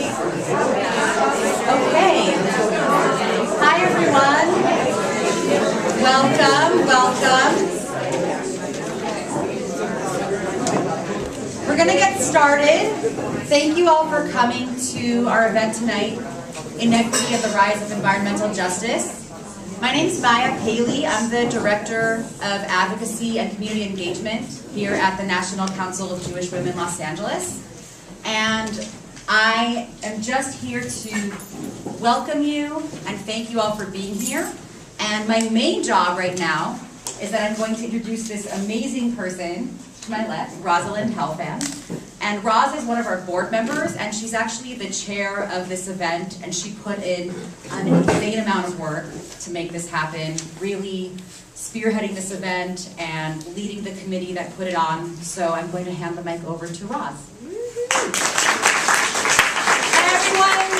Okay. Hi, everyone. Welcome, welcome. We're going to get started. Thank you all for coming to our event tonight, Inequity at the Rise of Environmental Justice. My name is Maya Paley. I'm the Director of Advocacy and Community Engagement here at the National Council of Jewish Women, Los Angeles. And I am just here to welcome you and thank you all for being here. And my main job right now is that I'm going to introduce this amazing person to my left, Rosalind Helfand. And Roz is one of our board members, and she's actually the chair of this event, and she put in an insane amount of work to make this happen, really spearheading this event and leading the committee that put it on. So I'm going to hand the mic over to Roz. Hi, everyone.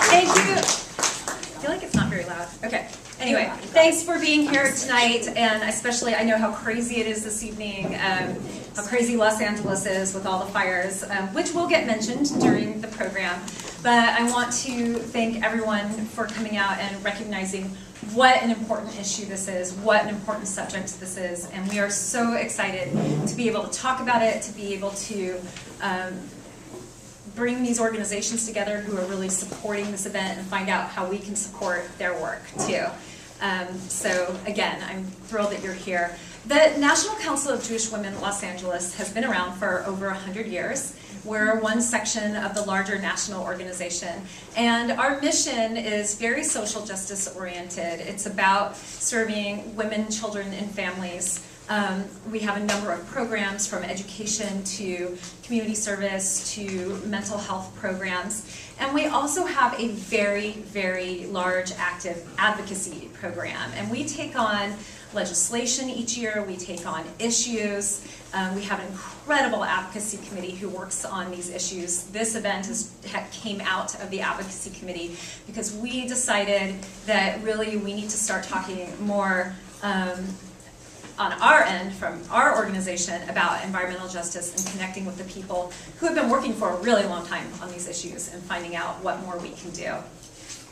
Thank you. I feel like it's not very loud. Okay. Anyway, thanks for being here tonight, and especially I know how crazy it is this evening, how crazy Los Angeles is with all the fires, which will get mentioned during the program. But I want to thank everyone for coming out and recognizing what an important issue this is, what an important subject this is, and we are so excited to be able to talk about it, to be able to bring these organizations together who are really supporting this event and find out how we can support their work too. So again, I'm thrilled that you're here. The National Council of Jewish Women Los Angeles has been around for over 100 years. We're one section of the larger national organization, and our mission is very social justice oriented. It's about serving women, children, and families. We have a number of programs, from education to community service to mental health programs. And we also have a very, very large active advocacy program. And we take on legislation each year, we take on issues. We have an incredible advocacy committee who works on these issues. This event came out of the advocacy committee because we decided that really we need to start talking more on our end, from our organization, about environmental justice and connecting with the people who have been working for a really long time on these issues and finding out what more we can do.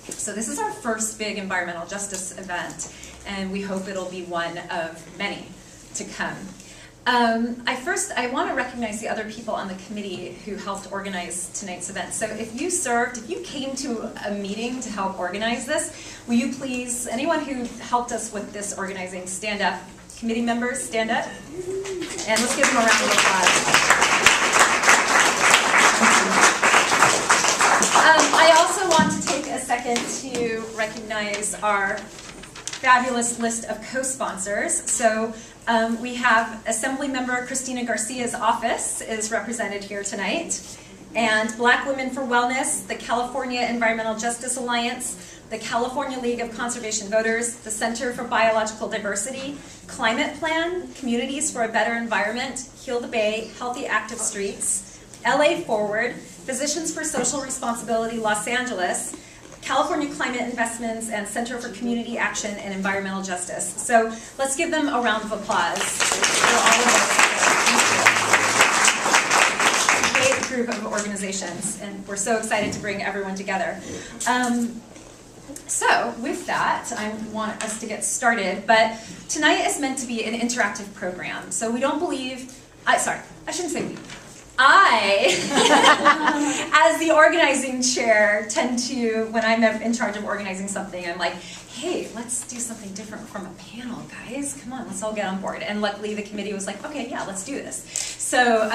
So this is our first big environmental justice event, and we hope it'll be one of many to come. I want to recognize the other people on the committee who helped organize tonight's event. So if you came to a meeting to help organize this, will you please, anyone who helped us with this organizing, stand up? Committee members, stand up. And let's give them a round of applause. I also want to take a second to recognize our fabulous list of co-sponsors. So we have Assembly Member Christina Garcia's office is represented here tonight, and Black Women for Wellness, the California Environmental Justice Alliance, the California League of Conservation Voters, the Center for Biological Diversity, Climate Plan, Communities for a Better Environment, Heal the Bay, Healthy Active Streets, LA Forward, Physicians for Social Responsibility Los Angeles, California Climate Investments, and Center for Community Action and Environmental Justice. So let's give them a round of applause for all of us. Great group of organizations, and we're so excited to bring everyone together. So with that, I want us to get started, but tonight is meant to be an interactive program. So we don't believe, I shouldn't say we. I, as the organizing chair, tend to, when I'm in charge of organizing something, I'm like, hey, let's do something different from a panel, guys. Come on, let's all get on board. And luckily the committee was like, okay, yeah, let's do this. So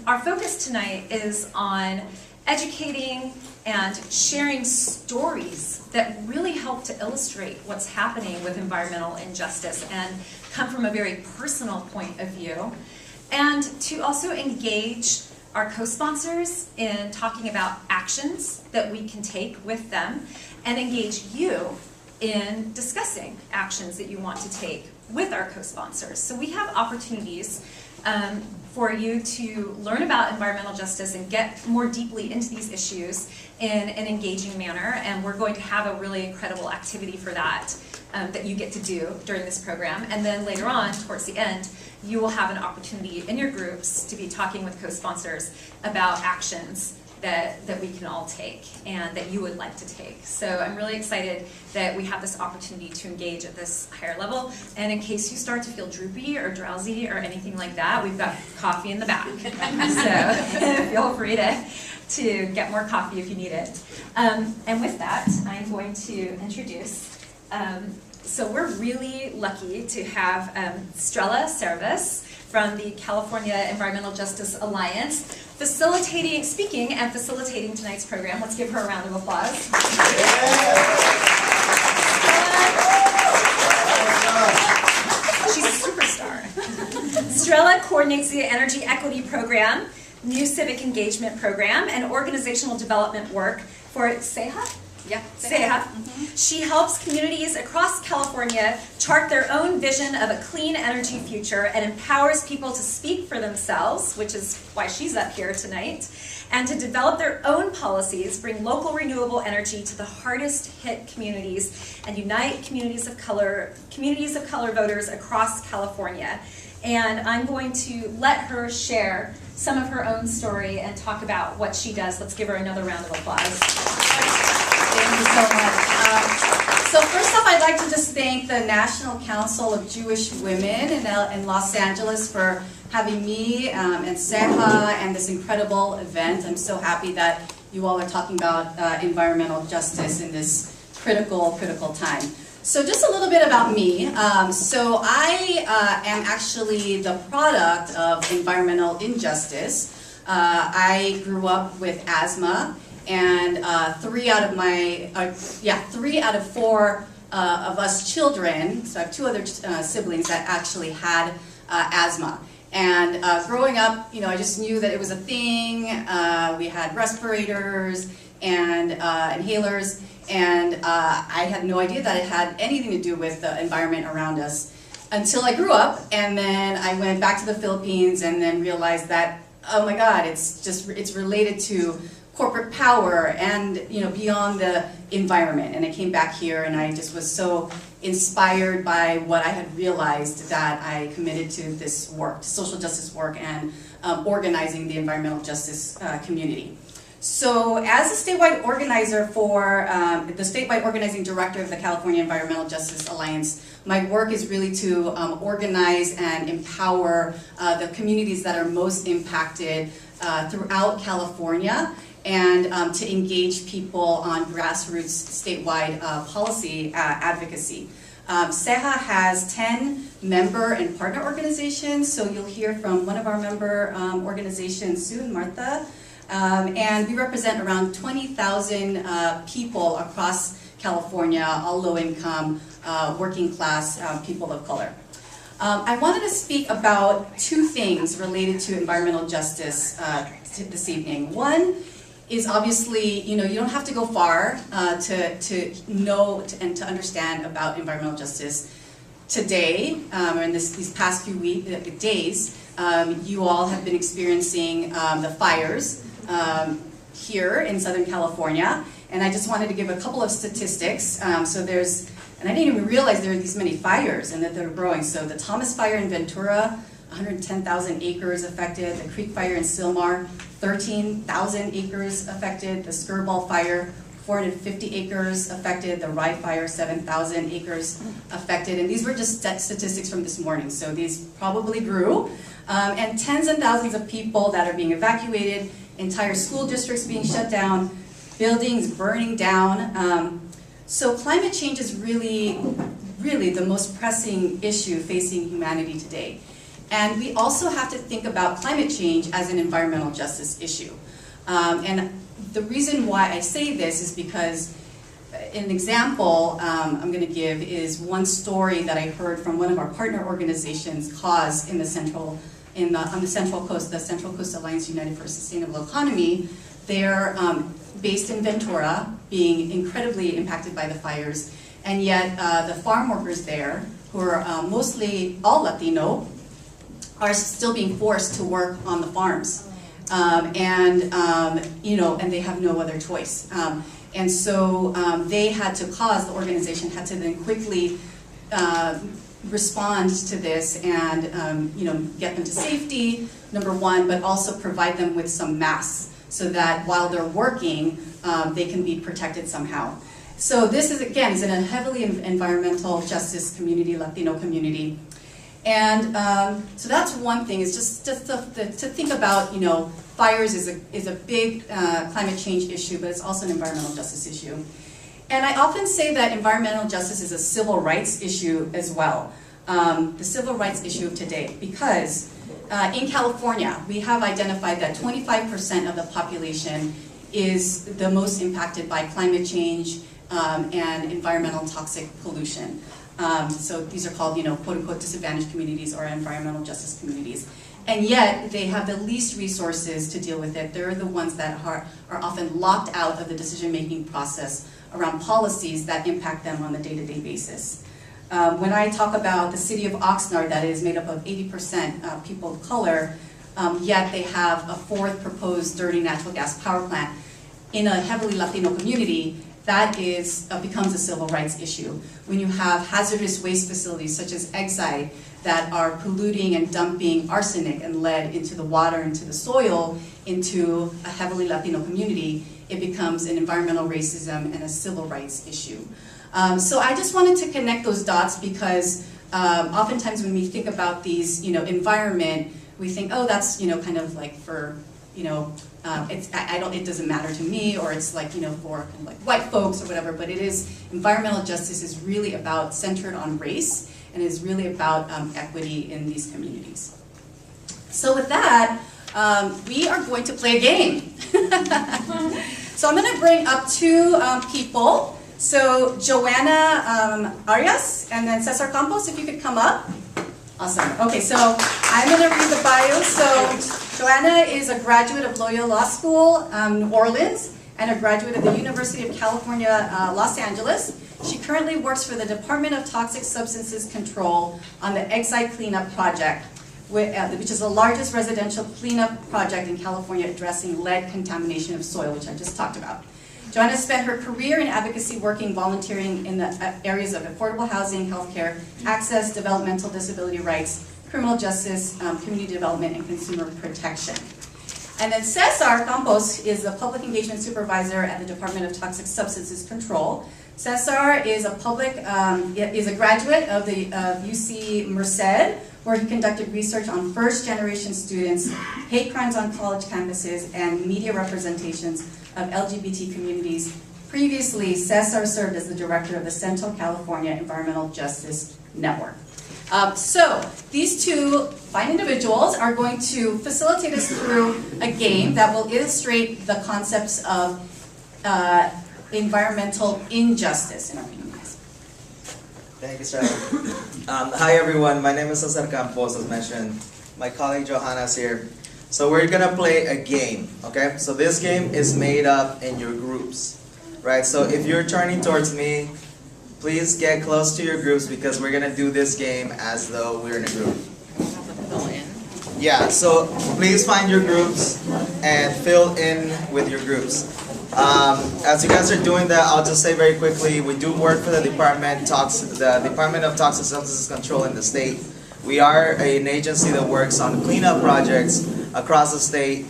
our focus tonight is on educating and sharing stories that really help to illustrate what's happening with environmental injustice and come from a very personal point of view, and to also engage our co-sponsors in talking about actions that we can take with them, and engage you in discussing actions that you want to take with our co-sponsors. So we have opportunities for you to learn about environmental justice and get more deeply into these issues in an engaging manner, and we're going to have a really incredible activity for that that you get to do during this program. And then later on, towards the end, you will have an opportunity in your groups to be talking with co-sponsors about actions that we can all take and that you would like to take. So I'm really excited that we have this opportunity to engage at this higher level. And in case you start to feel droopy or drowsy or anything like that, we've got coffee in the back. So feel free to get more coffee if you need it. And with that, I'm going to introduce, so we're really lucky to have Strella Service from the California Environmental Justice Alliance speaking and facilitating tonight's program. Let's give her a round of applause. She's a superstar. Strella coordinates the Energy Equity Program, New Civic Engagement Program, and organizational development work for CEJA. Yeah, CEJA. She helps communities across California chart their own vision of a clean energy future and empowers people to speak for themselves, which is why she's up here tonight, and to develop their own policies, bring local renewable energy to the hardest hit communities, and unite communities of color voters across California. And I'm going to let her share some of her own story and talk about what she does. Let's give her another round of applause. Thank you so much. So first off, I'd like to just thank the National Council of Jewish Women in Los Angeles for having me and CEJA and this incredible event. I'm so happy that you all are talking about environmental justice in this critical time. So just a little bit about me. So I am actually the product of environmental injustice. I grew up with asthma. And 3 out of 4 of us children, so I have 2 other siblings that actually had asthma. And growing up, I just knew that it was a thing. We had respirators and inhalers, and I had no idea that it had anything to do with the environment around us until I grew up, and then I went back to the Philippines and then realized that, oh my God, it's related to corporate power and beyond the environment. And I came back here and I just was so inspired by what I had realized that I committed to this work, to social justice work and organizing the environmental justice community. So as a statewide organizer for the statewide organizing director of the California Environmental Justice Alliance, my work is really to organize and empower the communities that are most impacted throughout California, and to engage people on grassroots statewide policy advocacy. CEJA has 10 member and partner organizations, so you'll hear from one of our member organizations soon, Martha, and we represent around 20,000 people across California, all low income, working class people of color. I wanted to speak about 2 things related to environmental justice this evening. One is obviously, you don't have to go far to know and to understand about environmental justice. Today, or in these past few days, you all have been experiencing the fires here in Southern California, and I just wanted to give a couple of statistics. And I didn't even realize there were these many fires and that they're growing. So the Thomas Fire in Ventura, 110,000 acres affected. The Creek Fire in Sylmar, 13,000 acres affected. The Skirball Fire, 450 acres affected. The Rye Fire, 7,000 acres affected. And these were just statistics from this morning, so these probably grew. And tens and thousands of people that are being evacuated, entire school districts being shut down, buildings burning down. So climate change is really the most pressing issue facing humanity today. And we also have to think about climate change as an environmental justice issue. And the reason why I say this is because an example I'm going to give is one story that I heard from one of our partner organizations, CAUSE, on the Central Coast, the Central Coast Alliance United for a Sustainable Economy. They're based in Ventura, being incredibly impacted by the fires, and yet the farm workers there, who are mostly all Latino, are still being forced to work on the farms, and they have no other choice. And so the organization had to then quickly respond to this and get them to safety, number one, but also provide them with some masks so that while they're working, they can be protected somehow. So this is, again, is in a heavily environmental justice community, Latino community. And so that's one thing, is just to think about, fires is a big climate change issue, but it's also an environmental justice issue. And I often say that environmental justice is a civil rights issue as well, the civil rights issue of today, because in California, we have identified that 25% of the population is the most impacted by climate change and environmental toxic pollution. So these are called, quote unquote, disadvantaged communities or environmental justice communities. And yet, they have the least resources to deal with it. They're the ones that are often locked out of the decision-making process around policies that impact them on a day-to-day basis. When I talk about the city of Oxnard that is made up of 80% people of color, yet they have a fourth proposed dirty natural gas power plant in a heavily Latino community, that becomes a civil rights issue. When you have hazardous waste facilities such as Exide that are polluting and dumping arsenic and lead into the water, into the soil, into a heavily Latino community, it becomes an environmental racism and a civil rights issue. So I just wanted to connect those dots because oftentimes when we think about these, environment, we think, oh, that's, kind of like for, it doesn't matter to me, or it's like, for kind of like white folks or whatever, but it is, environmental justice is really about, centered on race, and is really about equity in these communities. So with that, we are going to play a game. So I'm going to bring up two people. So Joanna Arias and then Cesar Campos, if you could come up. Awesome. Okay, so I'm going to read the bio. So Joanna is a graduate of Loyola Law School, New Orleans, and a graduate of the University of California, Los Angeles. She currently works for the Department of Toxic Substances Control on the Exide Cleanup Project, which is the largest residential cleanup project in California addressing lead contamination of soil, which I just talked about. Joanna spent her career in advocacy working, volunteering in the areas of affordable housing, healthcare, access, developmental disability rights, criminal justice, community development, and consumer protection. And then Cesar Campos is a public engagement supervisor at the Department of Toxic Substances Control. Cesar is a graduate of the UC Merced, where he conducted research on first-generation students, hate crimes on college campuses, and media representations of LGBT communities. Previously, Cesar served as the director of the Central California Environmental Justice Network. So these two fine individuals are going to facilitate us through a game that will illustrate the concepts of environmental injustice in our communities. Thank you, Sarah. Hi, everyone. My name is Cesar Campos, as mentioned. My colleague Johanna is here. So we're going to play a game, okay? So this game is made up in your groups, right? So if you're turning towards me, please get close to your groups because we're going to do this game as though we're in a group. Yeah, so please find your groups and fill in with your groups. As you guys are doing that, I'll just say very quickly, we do work for the Department of Toxic Substances Control in the state. We are an agency that works on cleanup projects across the state.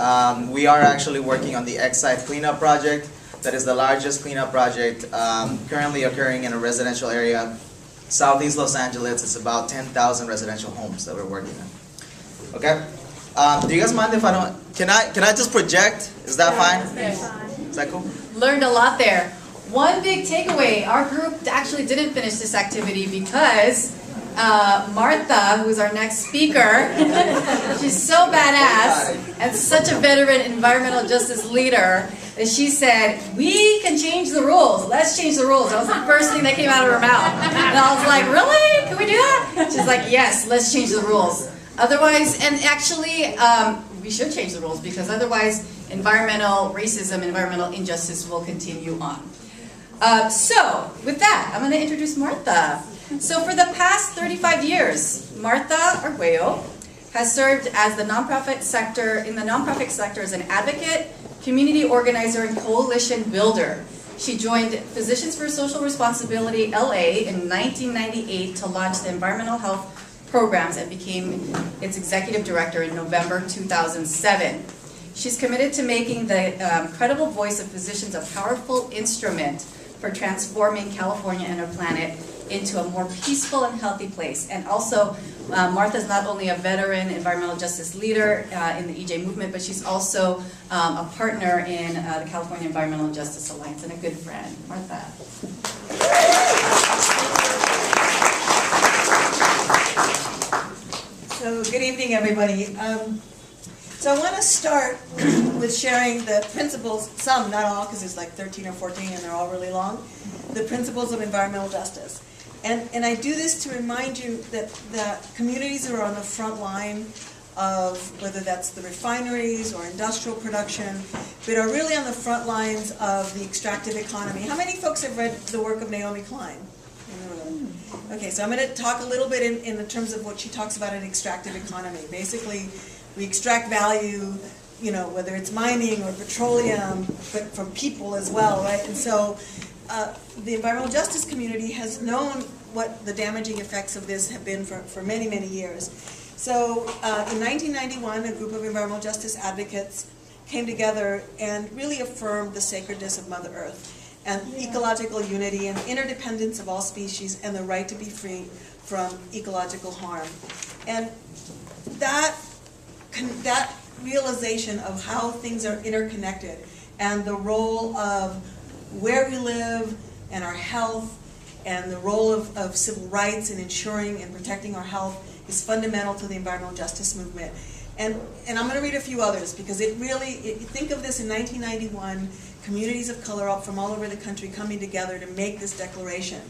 We are actually working on the Exide cleanup project. That is the largest cleanup project currently occurring in a residential area. Southeast Los Angeles, it's about 10,000 residential homes that we're working on. Okay? Do you guys mind if I don't, can I just project? Is that fine? Is that cool? Learned a lot there. One big takeaway, our group actually didn't finish this activity because Martha, who's our next speaker, she's so badass and such a veteran environmental justice leader that she said, we can change the rules. Let's change the rules. That was the first thing that came out of her mouth. And I was like, really? Can we do that? She's like, yes, let's change the rules. Otherwise, and actually, we should change the rules because otherwise environmental racism, environmental injustice will continue on. So, with that, I'm going to introduce Martha. So for the past 35 years, Martha Arguello has served as the nonprofit sector, in the nonprofit sector as an advocate, community organizer, and coalition builder. She joined Physicians for Social Responsibility LA in 1998 to launch the environmental health programs and became its executive director in November 2007. She's committed to making the credible voice of physicians a powerful instrument for transforming California and our planet into a more peaceful and healthy place. And also, Martha's not only a veteran environmental justice leader in the EJ movement, but she's also a partner in the California Environmental Justice Alliance and a good friend. Martha. So, good evening, everybody. So I want to start with sharing the principles, some, not all, because there's like 13 or 14 and they're all really long, the principles of environmental justice. And I do this to remind you that the communities that are on the front line of whether that's the refineries or industrial production, but are really on the front lines of the extractive economy. How many folks have read the work of Naomi Klein in the room? Okay, so I'm going to talk a little bit in the terms of what she talks about an extractive economy. Basically, we extract value, you know, whether it's mining or petroleum, but from people as well, right? And so the environmental justice community has known what the damaging effects of this have been for many, many years. So in 1991, a group of environmental justice advocates came together and really affirmed the sacredness of Mother Earth and ecological unity and interdependence of all species and the right to be free from ecological harm. And that realization of how things are interconnected and the role of where we live and our health and the role of civil rights in ensuring and protecting our health is fundamental to the environmental justice movement. And I'm going to read a few others because it really, think of this in 1991, communities of color from all over the country coming together to make this declaration.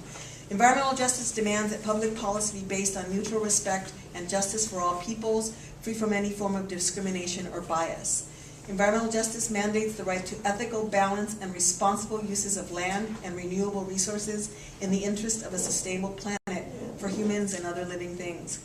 Environmental justice demands that public policy be based on mutual respect and justice for all peoples, free from any form of discrimination or bias. Environmental justice mandates the right to ethical, balanced, and responsible uses of land and renewable resources in the interest of a sustainable planet for humans and other living things.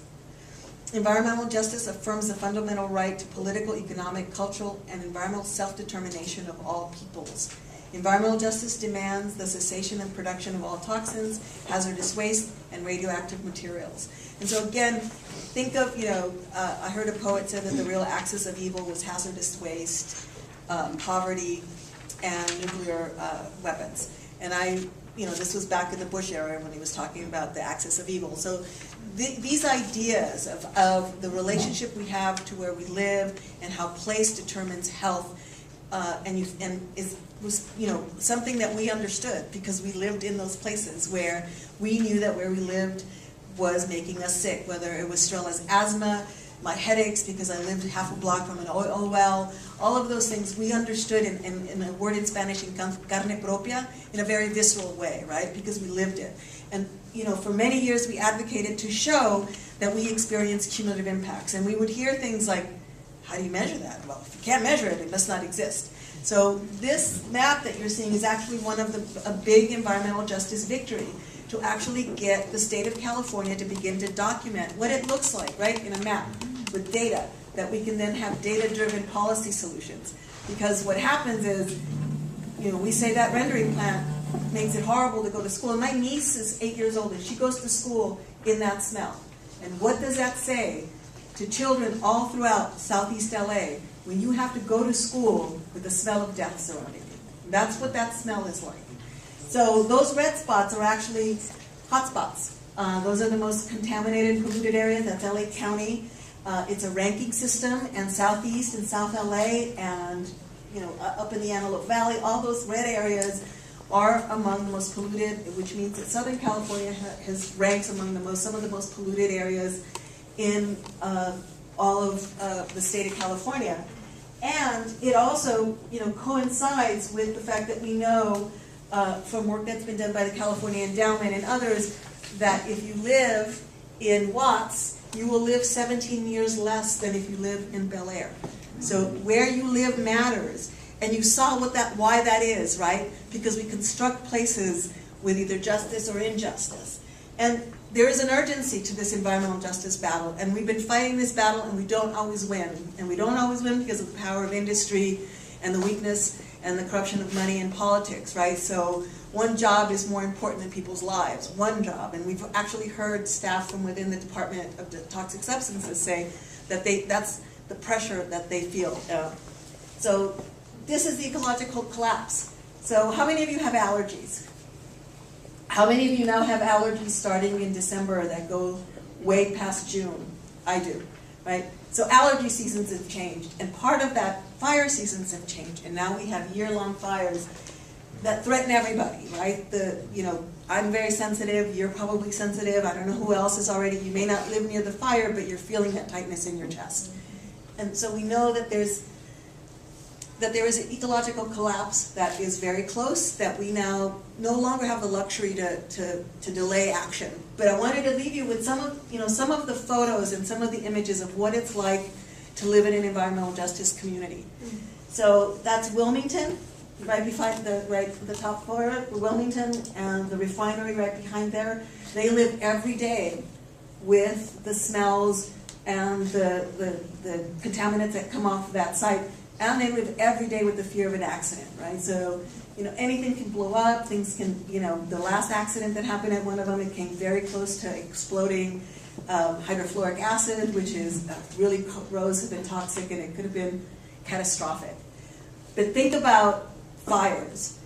Environmental justice affirms the fundamental right to political, economic, cultural, and environmental self-determination of all peoples. Environmental justice demands the cessation and production of all toxins, hazardous waste, and radioactive materials. And so again, think of, I heard a poet say that the real axis of evil was hazardous waste, poverty, and nuclear weapons. And this was back in the Bush era when he was talking about the axis of evil. So these ideas of the relationship we have to where we live and how place determines health was something that we understood because we lived in those places where we knew that where we lived was making us sick, whether it was still as asthma, my headaches because I lived half a block from an oil well, all of those things we understood in a word in Spanish, in carne propia, in a very visceral way, right? Because we lived it. And for many years we advocated to show that we experienced cumulative impacts. And we would hear things like, how do you measure that? Well, if you can't measure it, it must not exist. So this map that you're seeing is actually one of a big environmental justice victory to actually get the state of California to begin to document what it looks like, right, in a map with data, that we can then have data-driven policy solutions. Because what happens is, we say that rendering plant makes it horrible to go to school. And my niece is 8 years old and she goes to school in that smell. And what does that say to children all throughout Southeast LA when you have to go to school with the smell of death surrounding you? That's what that smell is like. So those red spots are actually hot spots. Those are the most contaminated, polluted areas. That's LA County. It's a ranking system, and Southeast and South LA and up in the Antelope Valley, all those red areas are among the most polluted, which means that Southern California has ranks among some of the most polluted areas in all of the state of California. And it also coincides with the fact that we know from work that's been done by the California Endowment and others that if you live in Watts, you will live 17 years less than if you live in Bel Air. So where you live matters. And you saw why that is, right? Because we construct places with either justice or injustice. And there is an urgency to this environmental justice battle. And we've been fighting this battle and we don't always win. And we don't always win because of the power of industry and the weakness and the corruption of money and politics, right? So one job is more important than people's lives, one job. And we've actually heard staff from within the Department of Toxic Substances say that that's the pressure that they feel. So this is the ecological collapse. So how many of you have allergies? How many of you now have allergies starting in December that go way past June? I do, right? So allergy seasons have changed, and part of that, fire seasons have changed, and now we have year-long fires that threaten everybody, right? I'm very sensitive, you're probably sensitive, I don't know who else is already, you may not live near the fire, but you're feeling that tightness in your chest. And so we know that there is an ecological collapse that is very close, that we now no longer have the luxury to delay action. But I wanted to leave you with some of the photos and some of the images of what it's like to live in an environmental justice community. So that's Wilmington, right behind the top floor, Wilmington, and the refinery right behind there. They live every day with the smells and the contaminants that come off of that site. And they live every day with the fear of an accident, right? So, anything can blow up, things can, the last accident that happened at one of them, it came very close to exploding hydrofluoric acid, which is really corrosive and toxic, and it could have been catastrophic. But think about fires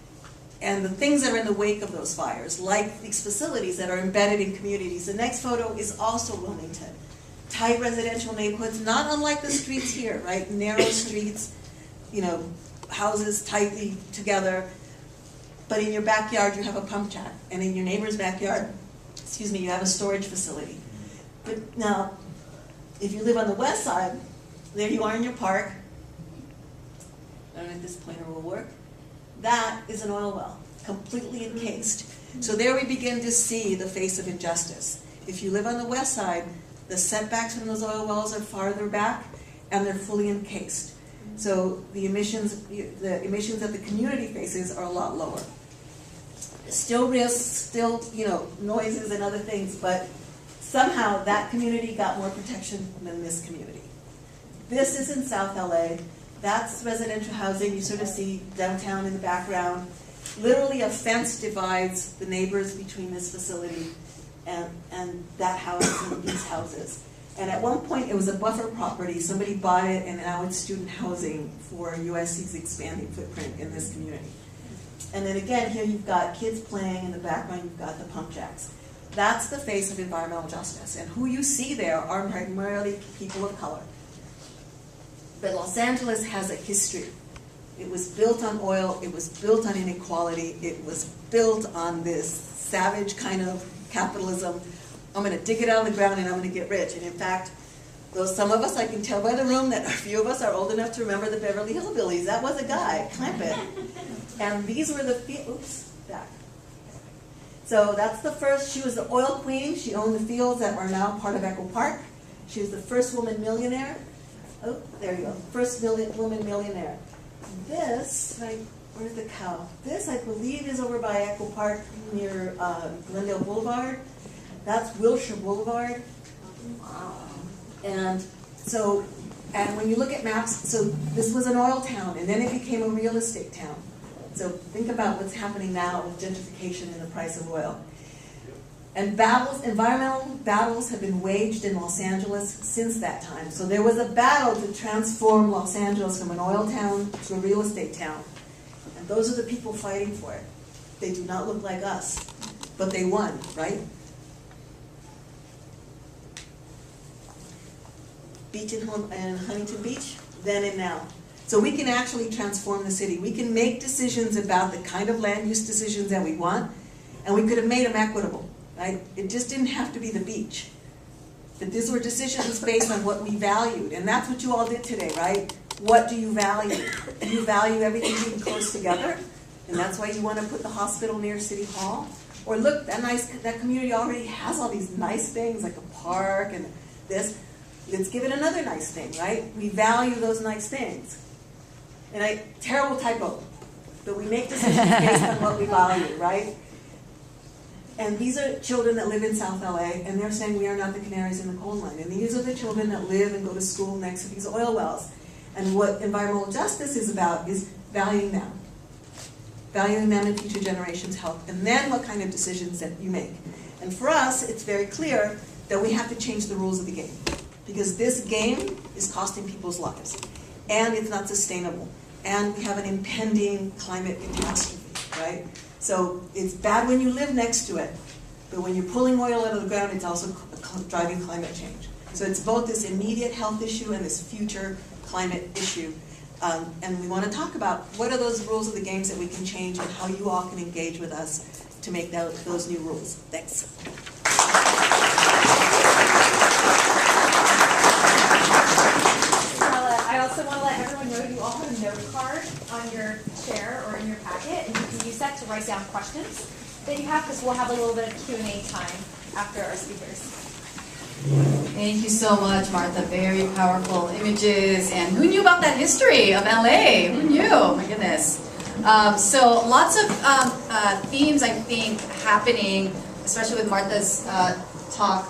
and the things that are in the wake of those fires, like these facilities that are embedded in communities. The next photo is also Wilmington. Tight residential neighborhoods, not unlike the streets here, right? Narrow streets, houses tightly together, but in your backyard you have a pump jack, and in your neighbor's backyard, you have a storage facility. But now, if you live on the west side, there you are in your park. I don't know if this pointer will work. That is an oil well, completely encased. So there we begin to see the face of injustice. If you live on the west side, the setbacks from those oil wells are farther back, and they're fully encased. So the emissions that the community faces are a lot lower. Still risks, still noises and other things, but somehow that community got more protection than this community. This is in South LA. That's residential housing. You sort of see downtown in the background. Literally a fence divides the neighbors between this facility and that house and these houses. And at one point it was a buffer property. Somebody bought it, and now it's student housing for USC's expanding footprint in this community. And then again, here you've got kids playing, in the background you've got the pump jacks. That's the face of environmental justice. And who you see there are primarily people of color. But Los Angeles has a history. It was built on oil, it was built on inequality, it was built on this savage kind of capitalism. I'm going to dig it out of the ground and I'm going to get rich. And in fact, though some of us, I can tell by the room that a few of us are old enough to remember the Beverly Hillbillies. That was a guy, Clampett. And these were the back. So that's the first, she was the oil queen. She owned the fields that are now part of Echo Park. She was the first woman millionaire. Oh, there you go, first woman millionaire. This, right, where's the cow? This, I believe, is over by Echo Park near Glendale Boulevard. That's Wilshire Boulevard. And when you look at maps, so this was an oil town, and then it became a real estate town. So think about what's happening now with gentrification and the price of oil. And environmental battles have been waged in Los Angeles since that time. So there was a battle to transform Los Angeles from an oil town to a real estate town. And those are the people fighting for it. They do not look like us, but they won, right? Beach in Huntington Beach, then and now. So we can actually transform the city. We can make decisions about the kind of land use decisions that we want, and we could have made them equitable, right? It just didn't have to be the beach. But these were decisions based on what we valued, and that's what you all did today, right? What do you value? Do you value everything being close together? And that's why you want to put the hospital near City Hall? Or look, that community already has all these nice things, like a park and this. Let's give it another nice thing, right? We value those nice things. And terrible typo, but we make decisions based on what we value, right? And these are children that live in South LA, and they're saying we are not the canaries in the coal mine. And these are the children that live and go to school next to these oil wells. And what environmental justice is about is valuing them and future generations' health, and then what kind of decisions that you make. And for us, it's very clear that we have to change the rules of the game, because this game is costing people's lives, and it's not sustainable. and we have an impending climate catastrophe, right? So it's bad when you live next to it, but when you're pulling oil out of the ground, it's also driving climate change. So it's both this immediate health issue and this future climate issue. And we want to talk about what are those rules of the games that we can change and how you all can engage with us to make those new rules. Thanks. I also want to let everyone know you all have a note card on your chair or in your packet, and you can use that to write down questions that you have, because we'll have a little bit of Q&A time after our speakers. Thank you so much, Martha. Very powerful images. And who knew about that history of LA? Who knew? My goodness. So lots of themes, I think, happening, especially with Martha's talk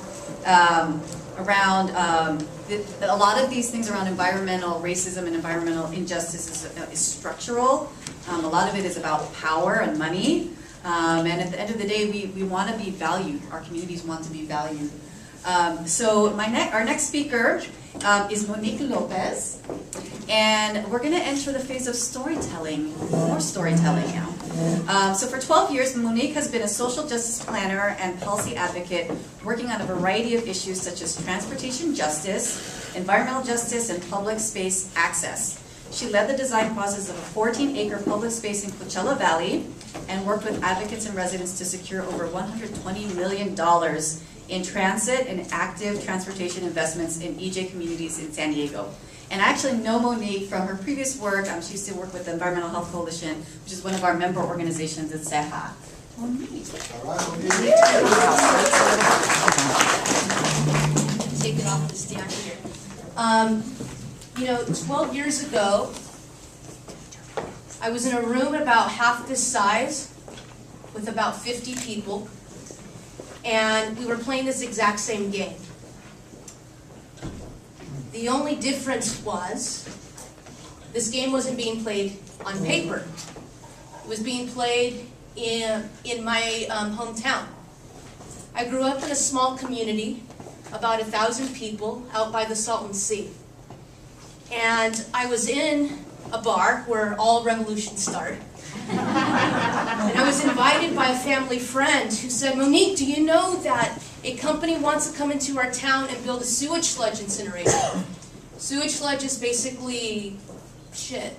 around a lot of these things around environmental racism and environmental injustice is structural. A lot of it is about power and money. And at the end of the day, we want to be valued. Our communities want to be valued. So our next speaker is Monique Lopez, and we're going to enter the phase of storytelling, more storytelling now. So for 12 years, Monique has been a social justice planner and policy advocate working on a variety of issues such as transportation justice, environmental justice, and public space access. She led the design process of a 14-acre public space in Coachella Valley and worked with advocates and residents to secure over $120 million in transit and active transportation investments in EJ communities in San Diego. And I actually know Monique from her previous work. She used to work with the Environmental Health Coalition, which is one of our member organizations at CEJA. Monique. All right, Monique. Take it off the stand here. 12 years ago, I was in a room about half this size with about 50 people, and we were playing this exact same game. The only difference was this game wasn't being played on paper. It was being played in my hometown. I grew up in a small community, about 1,000 people, out by the Salton Sea. And I was in a bar where all revolutions start. And I was invited by a family friend who said, "Monique, do you know that a company wants to come into our town and build a sewage sludge incinerator?" Sewage sludge is basically shit.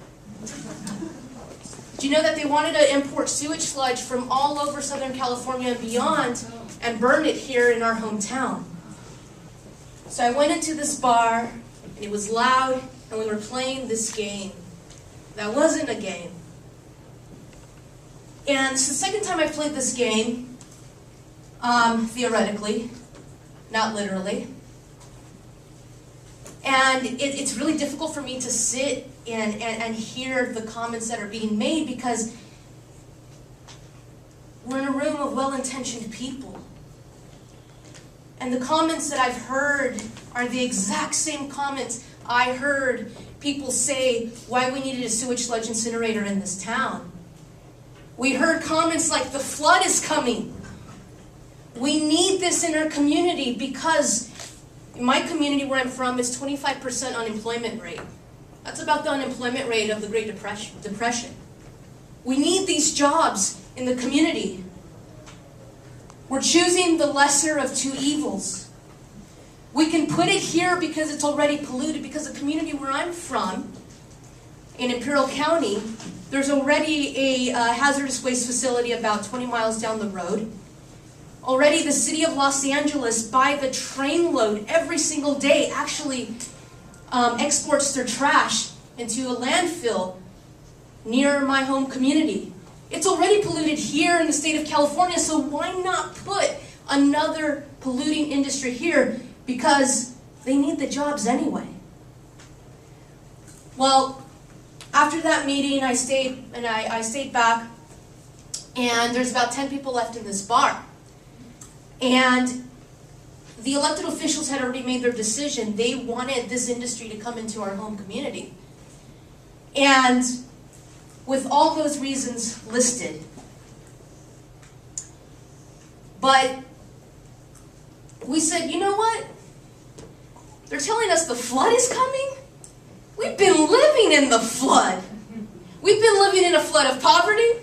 Do you know that they wanted to import sewage sludge from all over Southern California and beyond and burn it here in our hometown? So I went into this bar, and it was loud, and we were playing this game. That wasn't a game. And it's the second time I played this game, theoretically, not literally. And it's really difficult for me to sit and hear the comments that are being made because we're in a room of well-intentioned people. And the comments that I've heard are the exact same comments I heard people say why we needed a sewage sludge incinerator in this town. We heard comments like, the flood is coming. We need this in our community because in my community where I'm from, it's 25% unemployment rate. That's about the unemployment rate of the Great Depression. We need these jobs in the community. We're choosing the lesser of two evils. We can put it here because it's already polluted, because the community where I'm from, in Imperial County, there's already a hazardous waste facility about 20 miles down the road. Already the city of Los Angeles, by the trainload every single day, actually exports their trash into a landfill near my home community. It's already polluted here in the state of California, so why not put another polluting industry here? Because they need the jobs anyway. Well, after that meeting, I stayed back, and there's about 10 people left in this bar. And the elected officials had already made their decision. They wanted this industry to come into our home community. And with all those reasons listed, but we said, you know what? They're telling us the flood is coming? We've been living in the flood. We've been living in a flood of poverty.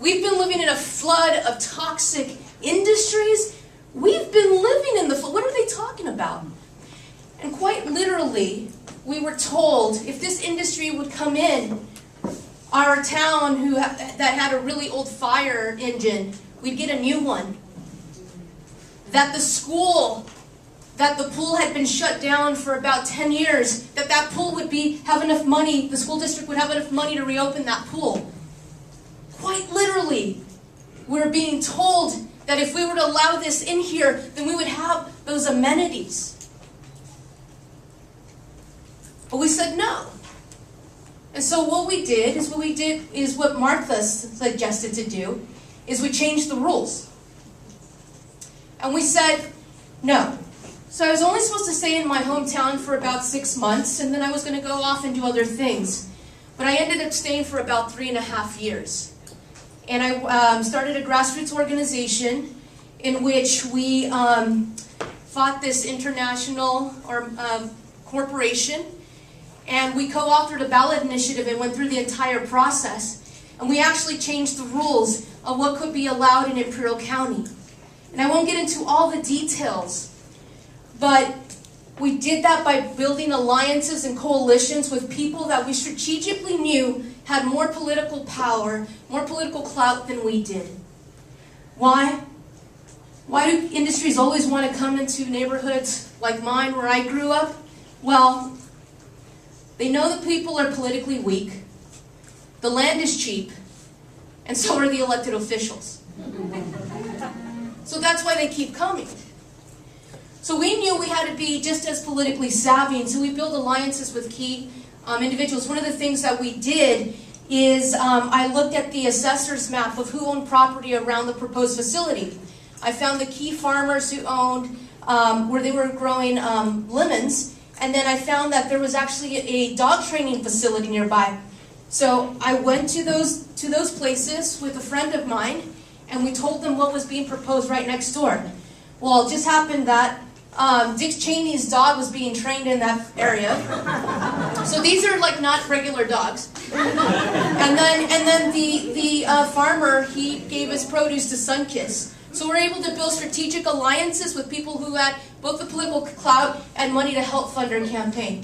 We've been living in a flood of toxic industries. We've been living in the flood. What are they talking about? And quite literally, we were told if this industry would come in, our town that had a really old fire engine, we'd get a new one. That the school, that the pool had been shut down for about 10 years, that pool would have enough money, the school district would have enough money to reopen that pool. Quite literally, we're being told that if we were to allow this in here, then we would have those amenities. But we said no. And so what we did is what Martha suggested to do, is we changed the rules. And we said no. So I was only supposed to stay in my hometown for about 6 months, and then I was going to go off and do other things. But I ended up staying for about 3.5 years. And I started a grassroots organization in which we fought this international corporation. And we co-authored a ballot initiative and went through the entire process. And we actually changed the rules of what could be allowed in Imperial County. And I won't get into all the details, but we did that by building alliances and coalitions with people that we strategically knew had more political power, more political clout than we did. Why? Why do industries always want to come into neighborhoods like mine where I grew up? Well, they know that people are politically weak, the land is cheap, and so are the elected officials. So that's why they keep coming. So we knew we had to be just as politically savvy, and so we built alliances with key individuals. One of the things that we did is I looked at the assessor's map of who owned property around the proposed facility. I found the key farmers who owned where they were growing lemons, and then I found that there was actually a dog training facility nearby. So I went to those places with a friend of mine, and we told them what was being proposed right next door. Well, it just happened that Dick Cheney's dog was being trained in that area. So these are like not regular dogs. And then the farmer, he gave his produce to Sunkiss. So we're able to build strategic alliances with people who had both the political clout and money to help fund our campaign.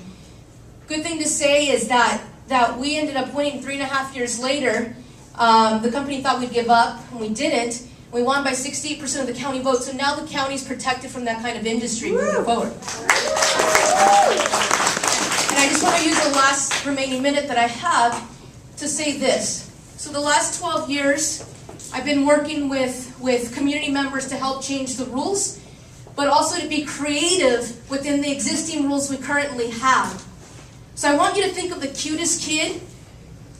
Good thing to say is that we ended up winning 3.5 years later. The company thought we'd give up, and we didn't. We won by 68% of the county vote, so now the county's protected from that kind of industry moving forward. And I just want to use the last remaining minute that I have to say this. So the last 12 years, I've been working with community members to help change the rules, but also to be creative within the existing rules we currently have. So I want you to think of the cutest kid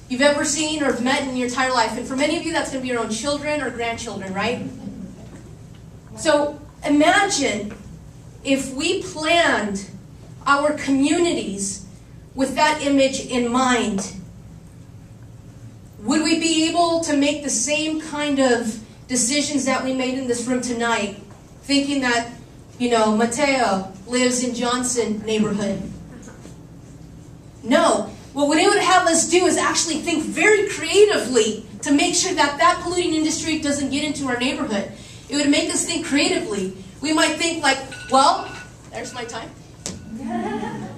you've ever seen or met in your entire life. And for many of you, that's going to be your own children or grandchildren, right? So imagine if we planned our communities with that image in mind. Would we be able to make the same kind of decisions that we made in this room tonight, thinking that, Mateo lives in Johnson neighborhood? No. What it would have us do is actually think very creatively to make sure that polluting industry doesn't get into our neighborhood. It would make us think creatively. We might think like, well, there's my time.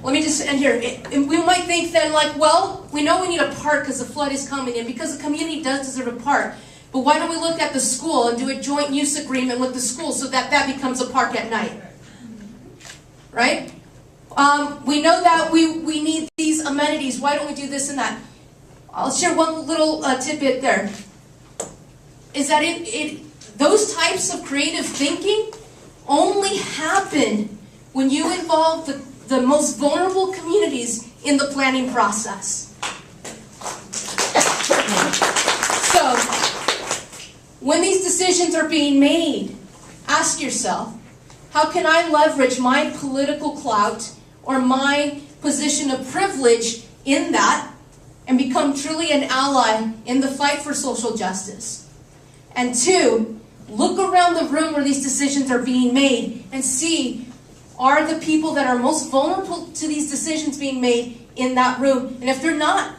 Let me just end here. We might think then like, well, we know we need a park because the flood is coming in, because the community does deserve a park. But why don't we look at the school and do a joint use agreement with the school so that becomes a park at night? Right? We know that we need these amenities. Why don't we do this and that? I'll share one little tidbit there. Is that those types of creative thinking only happen when you involve the most vulnerable communities in the planning process. So, when these decisions are being made, ask yourself, how can I leverage my political clout or my position of privilege in that and become truly an ally in the fight for social justice? And 2, look around the room where these decisions are being made and see, are the people that are most vulnerable to these decisions being made in that room? And if they're not,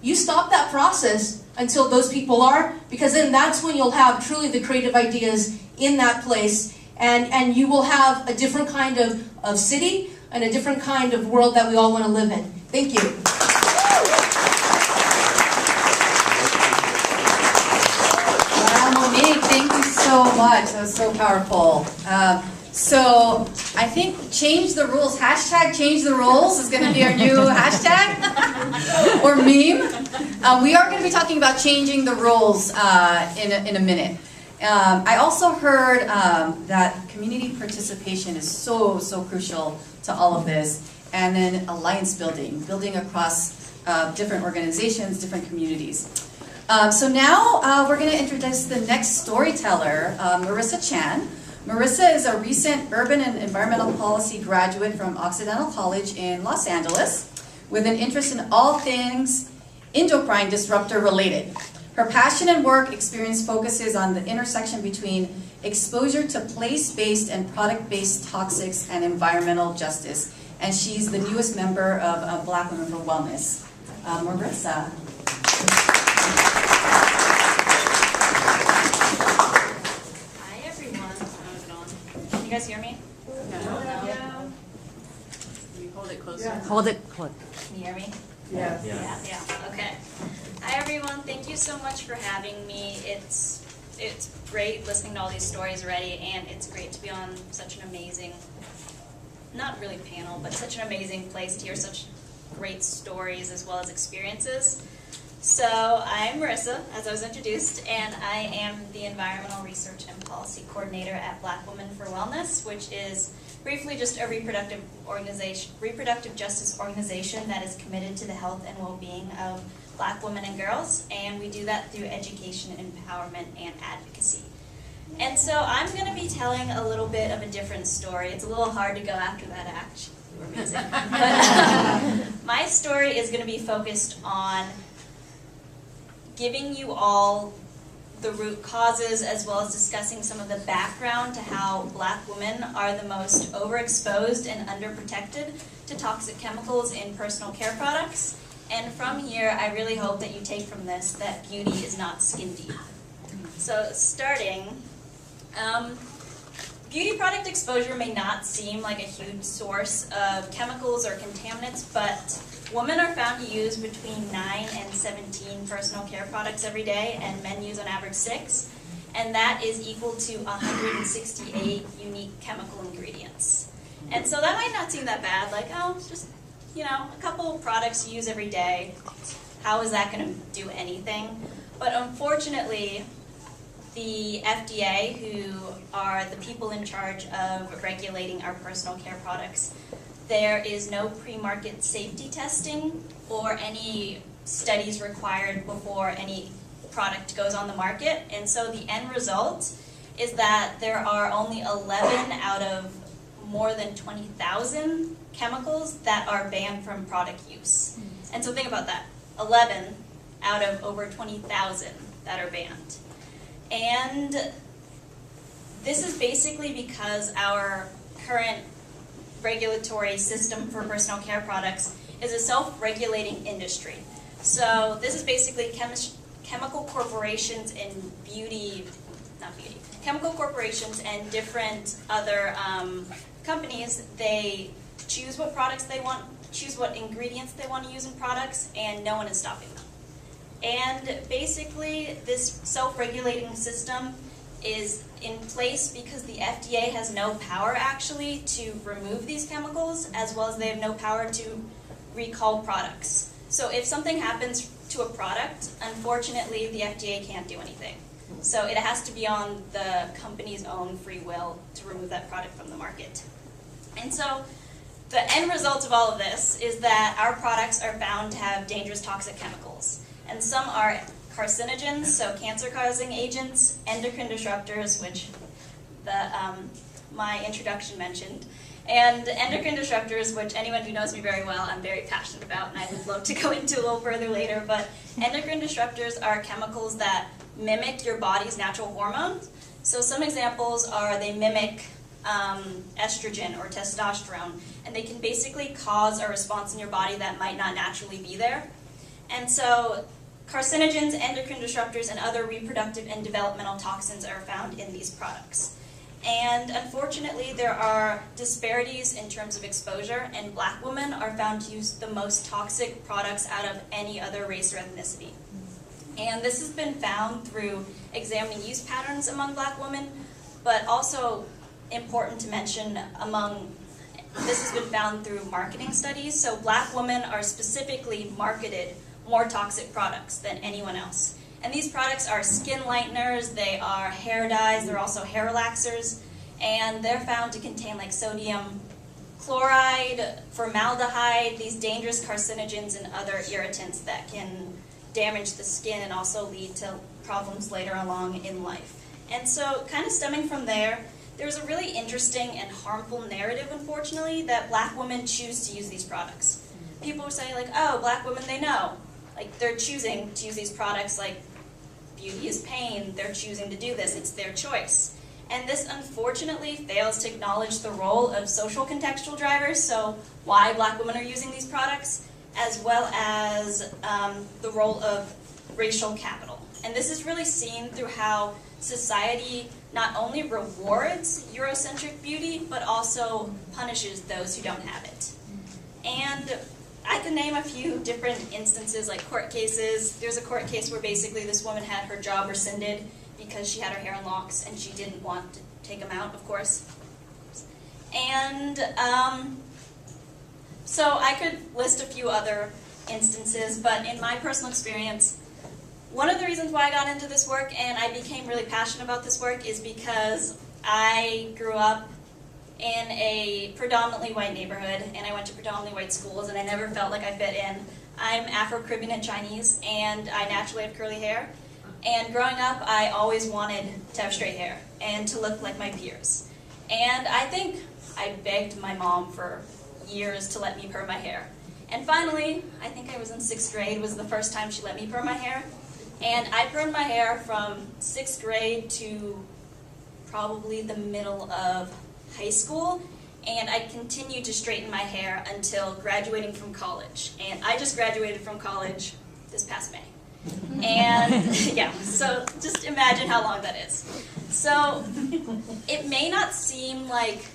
You stop that process until those people are, because then that's when you'll have truly the creative ideas in that place, and you will have a different kind of city and a different kind of world that we all want to live in. Thank you. Wow, Monique, thank you so much. That was so powerful. So I think change the rules, hashtag change the rules is going to be our new hashtag or meme. We are going to be talking about changing the rules in a minute. I also heard that community participation is so crucial to all of this, and then alliance building across different organizations, different communities. So now we're going to introduce the next storyteller, Marissa Chan. Marissa is a recent urban and environmental policy graduate from Occidental College in Los Angeles with an interest in all things endocrine disruptor related. Her passion and work experience focuses on the intersection between exposure to place-based and product-based toxics and environmental justice. And she's the newest member of Black Women for Wellness. Marissa. You guys hear me? No. Hold it closer. Hold it close. Can you hear me? Yes. Yeah. Okay. Hi everyone. Thank you so much for having me. It's great listening to all these stories already, and it's great to be on such an amazing, not really panel, but such an amazing place to hear such great stories as well as experiences. So I'm Marissa, as I was introduced, and I am the Environmental Research and Policy Coordinator at Black Women for Wellness, which is briefly just a reproductive justice organization that is committed to the health and well-being of Black women and girls, and we do that through education, empowerment, and advocacy. And so I'm going to be telling a little bit of a different story. It's a little hard to go after that act. You were amazing. But my story is going to be focused on giving you all the root causes as well as discussing some of the background to how Black women are the most overexposed and underprotected to toxic chemicals in personal care products. And from here, I really hope that you take from this that beauty is not skin deep. So starting, beauty product exposure may not seem like a huge source of chemicals or contaminants, but women are found to use between 9 and 17 personal care products every day, and men use on average 6. And that is equal to 168 unique chemical ingredients. And so that might not seem that bad, like, oh, it's just, you know, a couple of products you use every day. How is that going to do anything? But unfortunately, the FDA, who are the people in charge of regulating our personal care products, there is no pre-market safety testing or any studies required before any product goes on the market. And so the end result is that there are only 11 out of more than 20,000 chemicals that are banned from product use. And so think about that, 11 out of over 20,000 that are banned. And this is basically because our current regulatory system for personal care products is a self-regulating industry. So this is basically chemical corporations and chemical corporations and different other companies. They choose what products they want, choose what ingredients they want to use in products, and no one is stopping them. And basically, this self-regulating system is in place because the FDA has no power actually to remove these chemicals, as well as they have no power to recall products. So if something happens to a product, unfortunately the FDA can't do anything. So it has to be on the company's own free will to remove that product from the market. And so the end result of all of this is that our products are found to have dangerous toxic chemicals. And some are carcinogens, so cancer-causing agents, endocrine disruptors, which my introduction mentioned, and endocrine disruptors, which anyone who knows me very well, I'm very passionate about, and I would love to go into a little further later, but endocrine disruptors are chemicals that mimic your body's natural hormones. So some examples are they mimic estrogen or testosterone, and they can basically cause a response in your body that might not naturally be there. And so carcinogens, endocrine disruptors, and other reproductive and developmental toxins are found in these products. And unfortunately, there are disparities in terms of exposure, and Black women are found to use the most toxic products out of any other race or ethnicity. And this has been found through examining use patterns among Black women, but also important to mention this has been found through marketing studies. So Black women are specifically marketed more toxic products than anyone else. And these products are skin lighteners, they are hair dyes, they're also hair relaxers, and they're found to contain like sodium chloride, formaldehyde, these dangerous carcinogens and other irritants that can damage the skin and also lead to problems later along in life. And so kind of stemming from there's a really interesting and harmful narrative, unfortunately, that Black women choose to use these products. People say like, oh, Black women, they know. Like, they're choosing to use these products, like, beauty is pain, they're choosing to do this, it's their choice. And this, unfortunately, fails to acknowledge the role of social contextual drivers, so why Black women are using these products, as well as the role of racial capital. And this is really seen through how society not only rewards Eurocentric beauty, but also punishes those who don't have it. And I can name a few different instances, like court cases. There's a court case where basically this woman had her job rescinded because she had her hair in locks and she didn't want to take them out, of course. And so I could list a few other instances, but in my personal experience, one of the reasons why I got into this work and I became really passionate about this work is because I grew up in a predominantly white neighborhood, and I went to predominantly white schools, and I never felt like I fit in. I'm Afro-Caribbean and Chinese, and I naturally have curly hair. And growing up, I always wanted to have straight hair and to look like my peers. And I think I begged my mom for years to let me perm my hair. And finally, I think I was in 6th grade, was the first time she let me perm my hair. And I permed my hair from 6th grade to probably the middle of high school, and I continued to straighten my hair until graduating from college. And I just graduated from college this past May. And yeah, so just imagine how long that is. So it may not seem like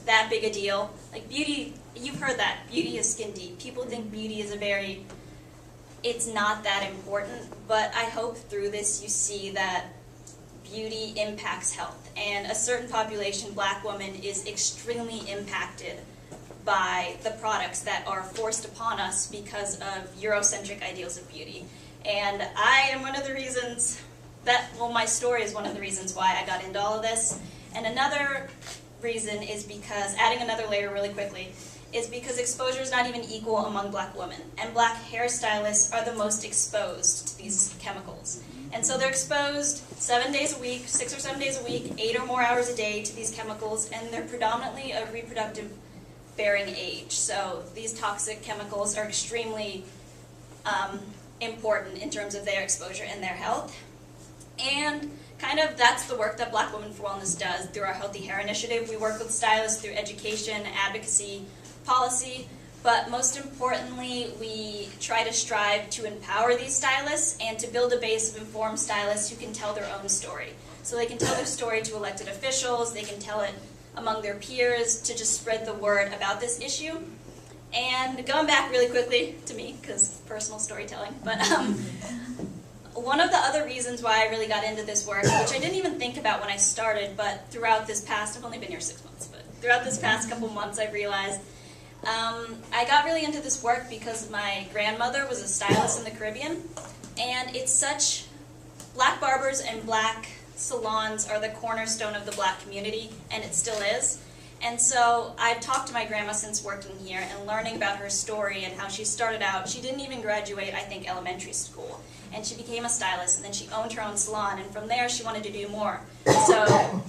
that big a deal. Like beauty, you've heard that, beauty is skin deep. People think beauty is it's not that important, but I hope through this you see that beauty impacts health, and a certain population, Black women, is extremely impacted by the products that are forced upon us because of Eurocentric ideals of beauty. And I am one of the reasons my story is one of the reasons why I got into all of this. And another reason is because, adding another layer really quickly, is because exposure is not even equal among Black women, and Black hairstylists are the most exposed to these chemicals. And so they're exposed 7 days a week, 6 or 7 days a week, 8 or more hours a day to these chemicals, and they're predominantly of reproductive bearing age. So these toxic chemicals are extremely important in terms of their exposure and their health. And kind of that's the work that Black Women for Wellness does through our Healthy Hair Initiative. We work with stylists through education, advocacy, policy, but most importantly, we try to strive to empower these stylists and to build a base of informed stylists who can tell their own story. So they can tell their story to elected officials, they can tell it among their peers to just spread the word about this issue. And going back really quickly to me, because personal storytelling, but one of the other reasons why I really got into this work, which I didn't even think about when I started, but throughout this past, I've only been here 6 months, but throughout this past couple months I've realized I got really into this work because my grandmother was a stylist in the Caribbean, and Black barbers and Black salons are the cornerstone of the Black community, and it still is. And so I've talked to my grandma since working here and learning about her story and how she started out. She didn't even graduate, I think, elementary school, and she became a stylist, and then she owned her own salon, and from there she wanted to do more. So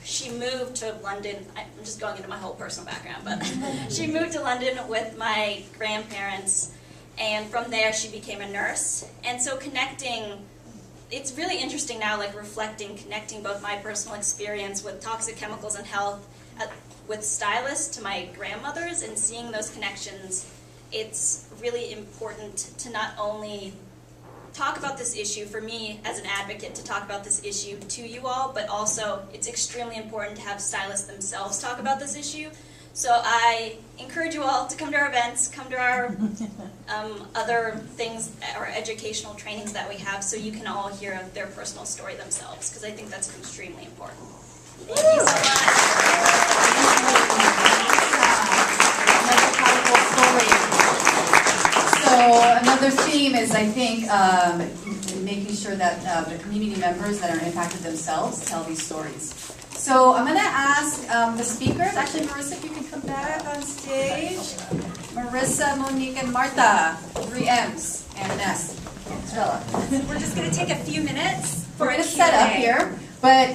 she moved to London. I'm just going into my whole personal background, but she moved to London with my grandparents, and from there she became a nurse. And so it's really interesting now, like connecting both my personal experience with toxic chemicals and health with stylists to my grandmother's, and seeing those connections it's really important to not only talk about this issue, for me as an advocate, to talk about this issue to you all, but also it's extremely important to have stylists themselves talk about this issue. So I encourage you all to come to our events, come to our other things, our educational trainings that we have, so you can all hear their personal story themselves, because I think that's extremely important. Thank you so much. Another powerful story. So another theme is, I think, making sure that the community members that are impacted themselves tell these stories. So I'm going to ask the speakers, actually Marissa, if you can come back on stage. Marissa, Monique, and Martha, 3 M's, and an S. Stella. We're just going to take a few minutes for We're a going to set up Q&A. here, but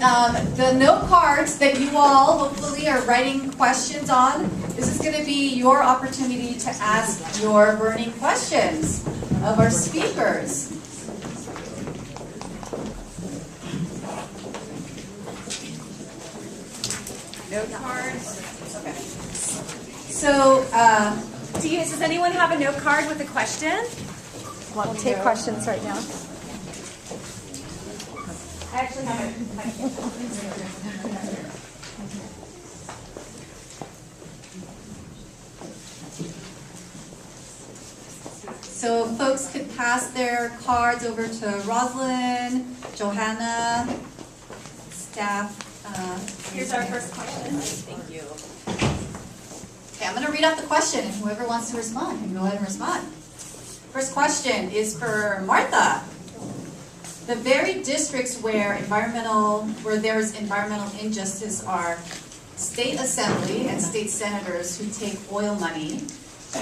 the note cards that you all hopefully are writing questions on, this is going to be your opportunity to ask your burning questions of our speakers. Note cards. Okay. So, Does anyone have a note card with a question? We'll take questions right now. I actually have it. So folks could pass their cards over to Rosalind, Johanna, staff. Here's our first question. Thank you. Okay, I'm going to read out the question, and whoever wants to respond can go ahead and respond. First question is for Martha. The very districts where there's environmental injustice are state assembly and state senators who take oil money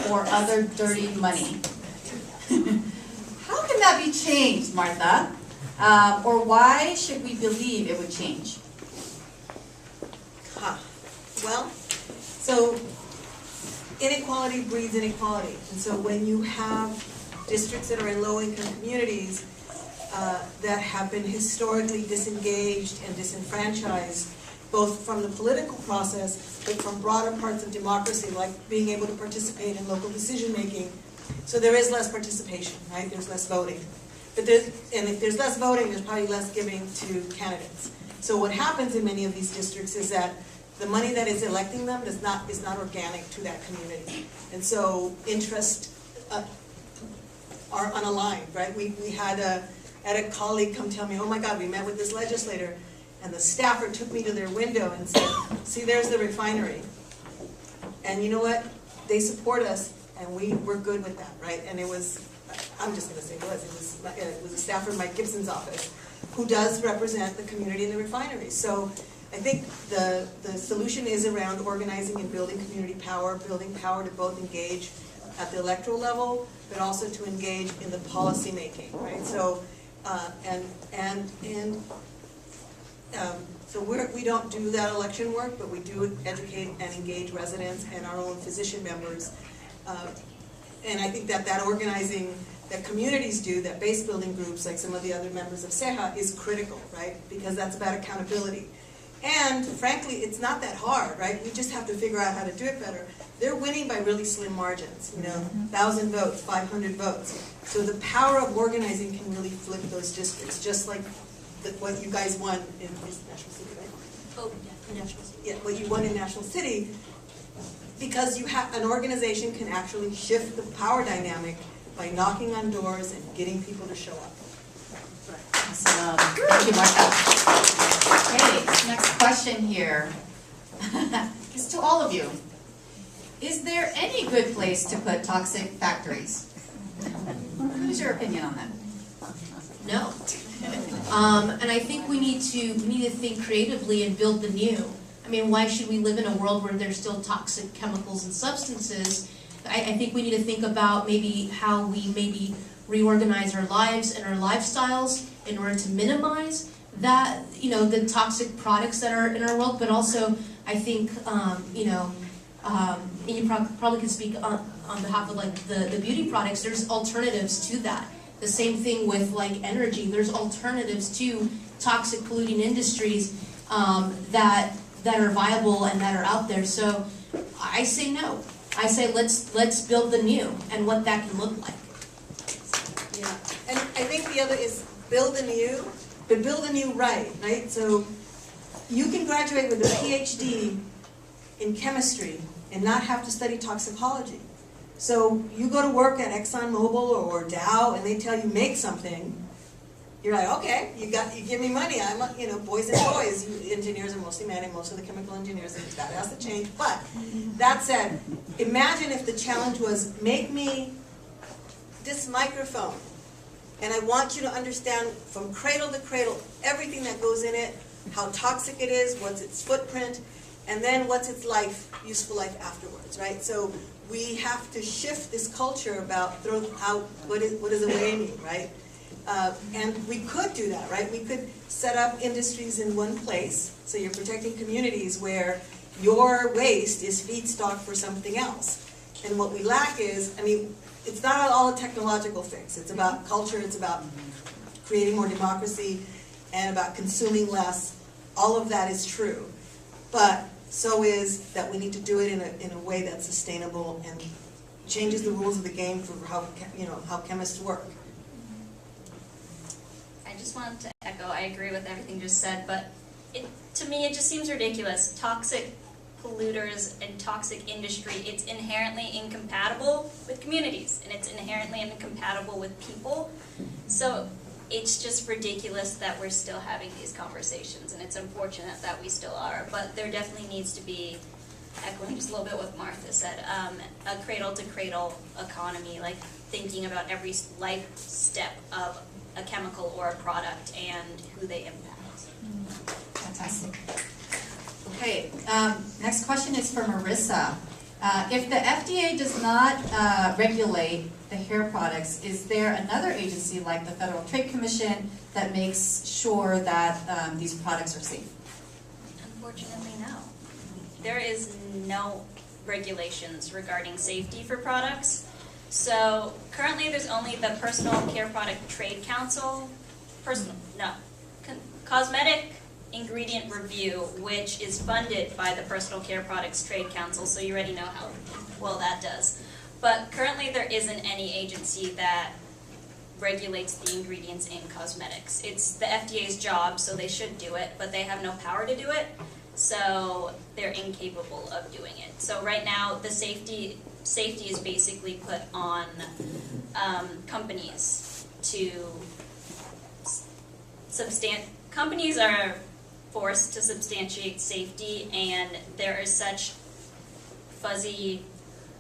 or other dirty money. How can that be changed, Martha? Or why should we believe it would change? Well, so inequality breeds inequality. And so when you have districts that are in low-income communities that have been historically disengaged and disenfranchised, both from the political process, but from broader parts of democracy, like being able to participate in local decision-making. So there is less participation, right? There's less voting. And if there's less voting, there's probably less giving to candidates. So what happens in many of these districts is that the money that is electing them is not organic to that community. And so interests are unaligned, right? We had a colleague come tell me, oh my God, we met with this legislator, and the staffer took me to their window and said, see, there's the refinery. And you know what? They support us, and we're good with that, right? And it was, I'm just going to say it was a staffer in Mike Gibson's office who does represent the community in the refinery. So I think the solution is around organizing and building community power, building power to both engage at the electoral level, but also to engage in the policy making, right? So so we don't do that election work, but we do educate and engage residents and our own physician members. And I think that organizing that communities do, that base building groups like some of the other members of CEJA is critical, right? Because that's about accountability. And frankly, it's not that hard, right? We just have to figure out how to do it better. They're winning by really slim margins, 1,000 votes, 500 votes. So the power of organizing can really flip those districts, just like what you guys won in National City, right? Oh, yeah, National City. Yeah, what you won in National City, because you have an organization can actually shift the power dynamic by knocking on doors and getting people to show up. Awesome. Thank you, Martha. Okay, next question here. It's to all of you. Is there any good place to put toxic factories? What is your opinion on that? No. And I think we need to think creatively and build the new. I mean, why should we live in a world where there's still toxic chemicals and substances? I think we need to think about maybe how we maybe reorganize our lives and our lifestyles in order to minimize that, the toxic products that are in our world. But also, I think, and you probably can speak on behalf of like the beauty products. There's alternatives to that. The same thing with like energy. There's alternatives to toxic polluting industries that are viable and that are out there. So I say no. I say let's build the new and what that can look like. Yeah, and I think the other is build anew, but build anew right? So you can graduate with a PhD in chemistry and not have to study toxicology. So you go to work at ExxonMobil or Dow and they tell you make something, you're like, okay, you give me money, I'm, boys and boys, you engineers are mostly men and most of the chemical engineers, and that has to change. But that said, imagine if the challenge was make me this microphone, and I want you to understand from cradle to cradle everything that goes in it, how toxic it is, what's its footprint, and then what's its useful life afterwards, right? So we have to shift this culture about throw out what does away mean, right? And we could do that, right? We could set up industries in one place, so you're protecting communities where your waste is feedstock for something else. And what we lack is, it's not all a technological fix. It's about culture, it's about creating more democracy, and about consuming less. All of that is true. But so is that we need to do it in a way that's sustainable and changes the rules of the game for how chemists work. I just wanted to echo, I agree with everything just said, but to me it just seems ridiculous. Toxic polluters and toxic industry, it's inherently incompatible with communities, and it's inherently incompatible with people. So it's just ridiculous that we're still having these conversations, and it's unfortunate that we still are, but there definitely needs to be, echoing just a little bit what Martha said, a cradle-to-cradle economy, like thinking about every life step of a chemical or a product and who they impact. Fantastic. Okay, next question is for Marissa. If the FDA does not regulate the hair products, is there another agency like the Federal Trade Commission that makes sure that these products are safe? Unfortunately, no. There is no regulations regarding safety for products. So currently there's only the Personal Care Product Trade Council, Cosmetic Ingredient Review, which is funded by the Personal Care Products Trade Council, so you already know how well that does. But currently there isn't any agency that regulates the ingredients in cosmetics. It's the FDA's job, so they should do it, but they have no power to do it, so they're incapable of doing it. So right now, the safety is basically put on companies to companies are forced to substantiate safety, and there is such fuzzy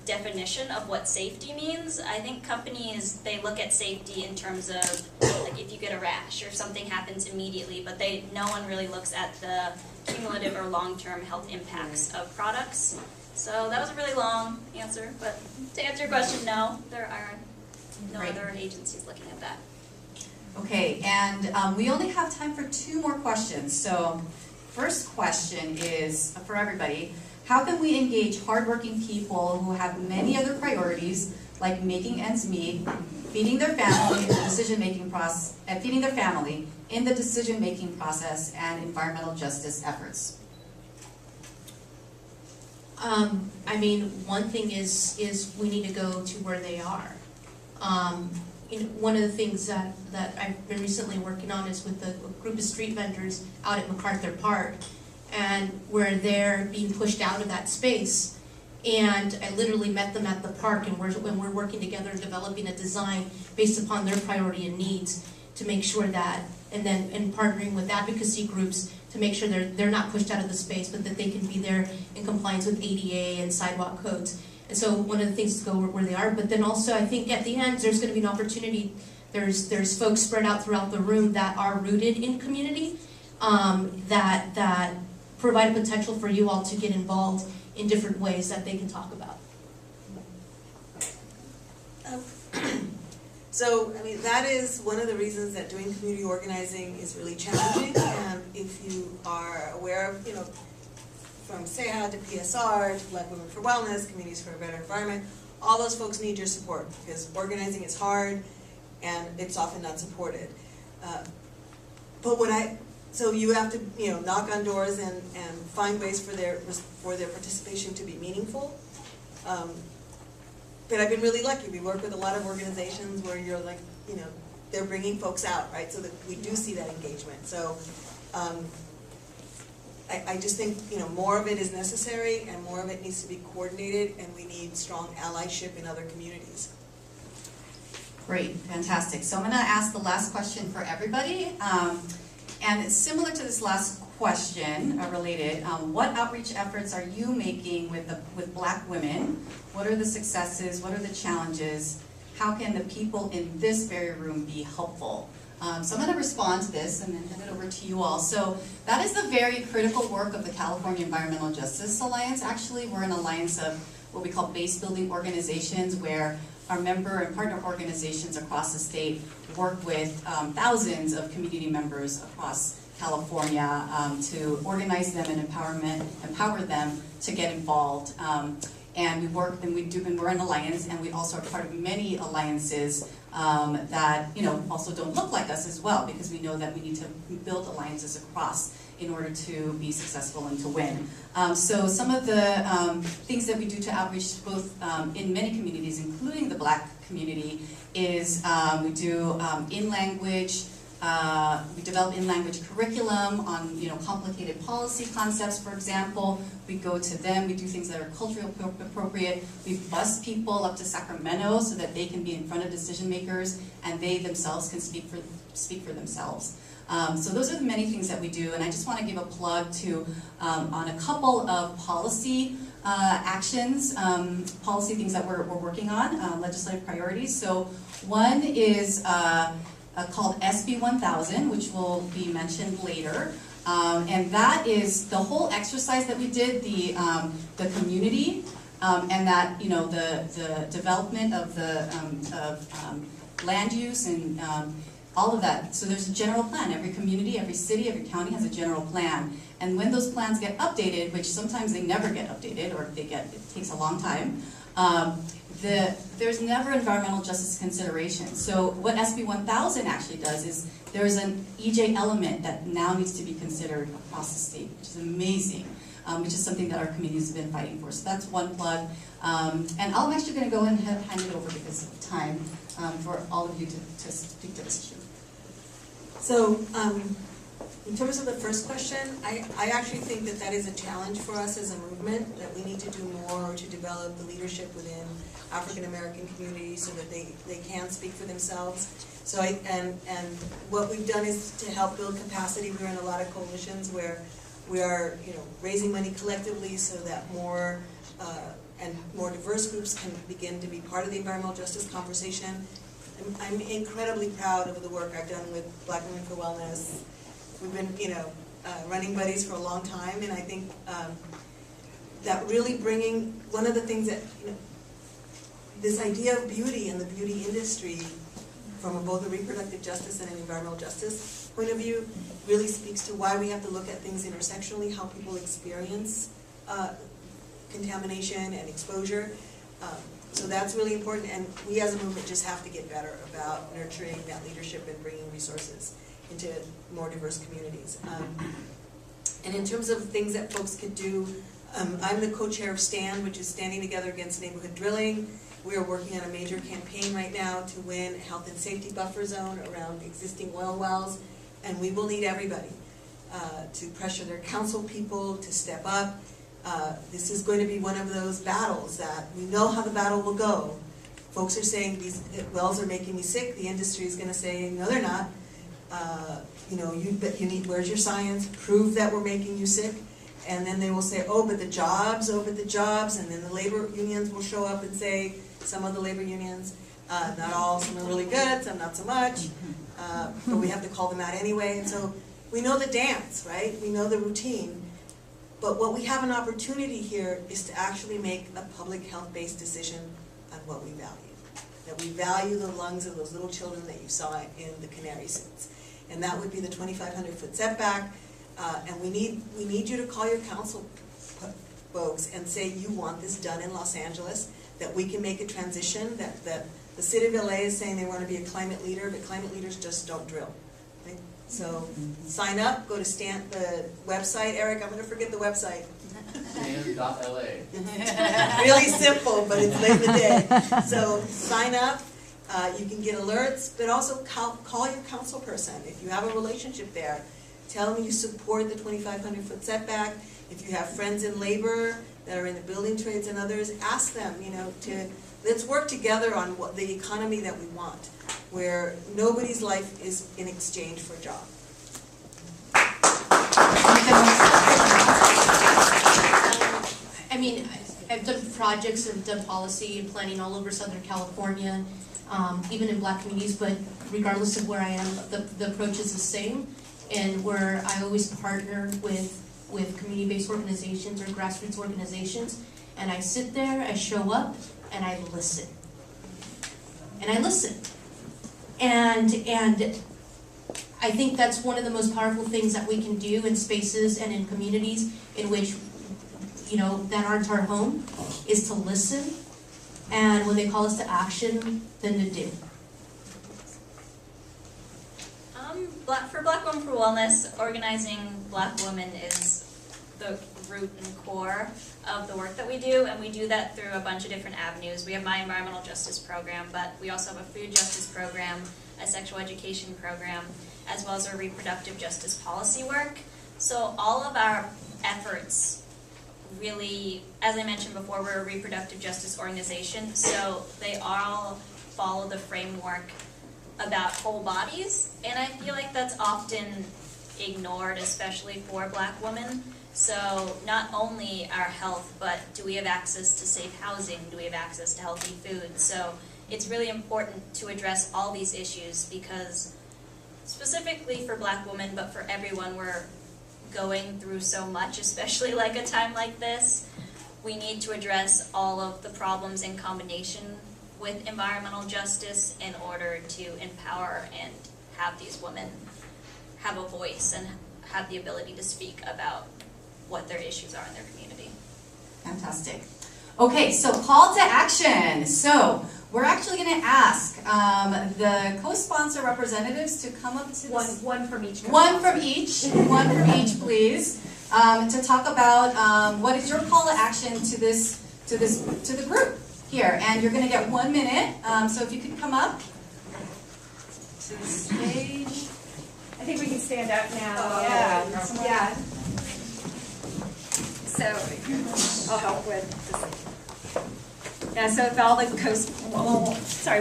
definition of what safety means. I think companies, they look at safety in terms of like if you get a rash or something happens immediately, but no one really looks at the cumulative or long-term health impacts of products. So that was a really long answer, but to answer your question, no, there are no Great. other agencies looking at that. Okay, and we only have time for 2 more questions. So first question is for everybody. How can we engage hardworking people who have many other priorities, like making ends meet, feeding their family in the decision-making process, and environmental justice efforts? One thing is we need to go to where they are. One of the things that I've been recently working on is with a group of street vendors out at MacArthur Park, and where they're being pushed out of that space. And I literally met them at the park, and we're working together and developing a design based upon their priority and needs to make sure that, and partnering with advocacy groups to make sure they're not pushed out of the space, but that they can be there in compliance with ADA and sidewalk codes. And so one of the things is to go where they are, but then also I think at the end there's going to be an opportunity. There's folks spread out throughout the room that are rooted in community, that provide a potential for you all to get involved in different ways that they can talk about. So, that is one of the reasons that doing community organizing is really challenging. And if you are aware of, from SEHA to PSR to Black Women for Wellness, Communities for a Better Environment, all those folks need your support because organizing is hard and it's often not supported. So you have to, knock on doors and find ways for their participation to be meaningful. But I've been really lucky. We work with a lot of organizations where you're like, they're bringing folks out, right? So that we do see that engagement. So I just think, more of it is necessary and more of it needs to be coordinated, and we need strong allyship in other communities. Great, fantastic. So I'm going to ask the last question for everybody. And it's similar to this last question, related. What outreach efforts are you making with Black women? What are the successes? What are the challenges? How can the people in this very room be helpful? So I'm going to respond to this and then hand it over to you all. So that is the very critical work of the California Environmental Justice Alliance. Actually, we're an alliance of what we call base building organizations, where our member and partner organizations across the state work with thousands of community members across California to organize them and empower them to get involved. And we work, and we're an alliance, and we also are part of many alliances that also don't look like us as well, because we know that we need to build alliances across in order to be successful and to win. So some of the things that we do to outreach both in many communities, including the Black community, is we do in-language. We develop in-language curriculum on complicated policy concepts, for example. We go to them, we do things that are culturally appropriate. We bus people up to Sacramento so that they can be in front of decision makers and they themselves can speak for themselves. So those are the many things that we do, and I just want to give a plug to on a couple of policy actions, policy things that we're working on, legislative priorities. So one is called SB 1000, which will be mentioned later. And that is the whole exercise that we did, the community, and that the development of the land use and all of that. So there's a general plan. Every community, every city, every county has a general plan. And when those plans get updated, which sometimes they never get updated, or it takes a long time, there's never environmental justice consideration. So what SB 1000 actually does is there's an EJ element that now needs to be considered across the state, which is amazing, which is something that our communities have been fighting for. So that's one plug. And I'm actually going to go and hand it over because of time for all of you to speak to this issue. So in terms of the first question, I actually think that is a challenge for us as a movement, that we need to do more to develop the leadership within African American communities so that they can speak for themselves. So and what we've done is to help build capacity. We're in a lot of coalitions where we are raising money collectively so that more and more diverse groups can begin to be part of the environmental justice conversation. I'm incredibly proud of the work I've done with Black Women for Wellness. We've been, running buddies for a long time, and I think that really bringing one of the things that, this idea of beauty and the beauty industry from both a reproductive justice and an environmental justice point of view really speaks to why we have to look at things intersectionally, how people experience contamination and exposure. So that's really important, and we as a movement just have to get better about nurturing that leadership and bringing resources into more diverse communities. And in terms of things that folks could do, I'm the co-chair of STAND, which is Standing Together Against Neighborhood Drilling. We are working on a major campaign right now to win a health and safety buffer zone around existing oil wells, and we will need everybody to pressure their council people to step up. This is going to be one of those battles that we know how the battle will go. Folks are saying these wells are making me sick. The industry is going to say, no, they're not. Where's your science? Prove that we're making you sick. And then they will say, oh, but the jobs. And then the labor unions will show up and say, some of the labor unions, not all, some are really good, some not so much. But we have to call them out anyway. And so we know the dance, right? We know the routine. But what we have an opportunity here is to actually make a public health-based decision on what we value. That we value the lungs of those little children that you saw in the canary suits. And that would be the 2,500-foot setback. And we need you to call your council folks and say you want this done in Los Angeles, that we can make a transition, that the city of LA is saying they want to be a climate leader, but climate leaders just don't drill. Right? So sign up, go to the website. Eric, I'm going to forget the website. LA. Really simple, but it's late in the day. So sign up. You can get alerts, but also call your council person. If you have a relationship there, tell them you support the 2,500-foot setback. If you have friends in labor that are in the building trades and others, ask them, let's work together on what the economy that we want, where nobody's life is in exchange for a job. I mean, I've done projects and done policy and planning all over Southern California, even in Black communities, but regardless of where I am, the approach is the same, and where I always partner with community-based organizations or grassroots organizations, and I sit there, I show up, and I listen. And I listen. And I think that's one of the most powerful things that we can do in spaces and in communities in which, that aren't our home, is to listen, and when they call us to action, then to do. For Black Women for Wellness, organizing Black women is the root and core of the work that we do, and we do that through a bunch of different avenues. We have my environmental justice program, but we also have a food justice program, a sexual education program, as well as our reproductive justice policy work. So all of our efforts really, as I mentioned before, we're a reproductive justice organization, so they all follow the framework about whole bodies, and I feel like that's often ignored, especially for Black women. So not only our health, but do we have access to safe housing? Do we have access to healthy food? So it's really important to address all these issues because specifically for Black women, but for everyone, we're going through so much, especially like a time like this. We need to address all of the problems in combination with environmental justice in order to empower and have these women have a voice and have the ability to speak about what their issues are in their community. Fantastic. Okay, so call to action. So we're actually going to ask the co-sponsor representatives to come up to this. One from each. One from each, please, to talk about what is your call to action to the group here. And you're going to get 1 minute. So if you could come up to the stage. I think we can stand up now. Oh, yeah. So I'll help with this. Yeah, so if all the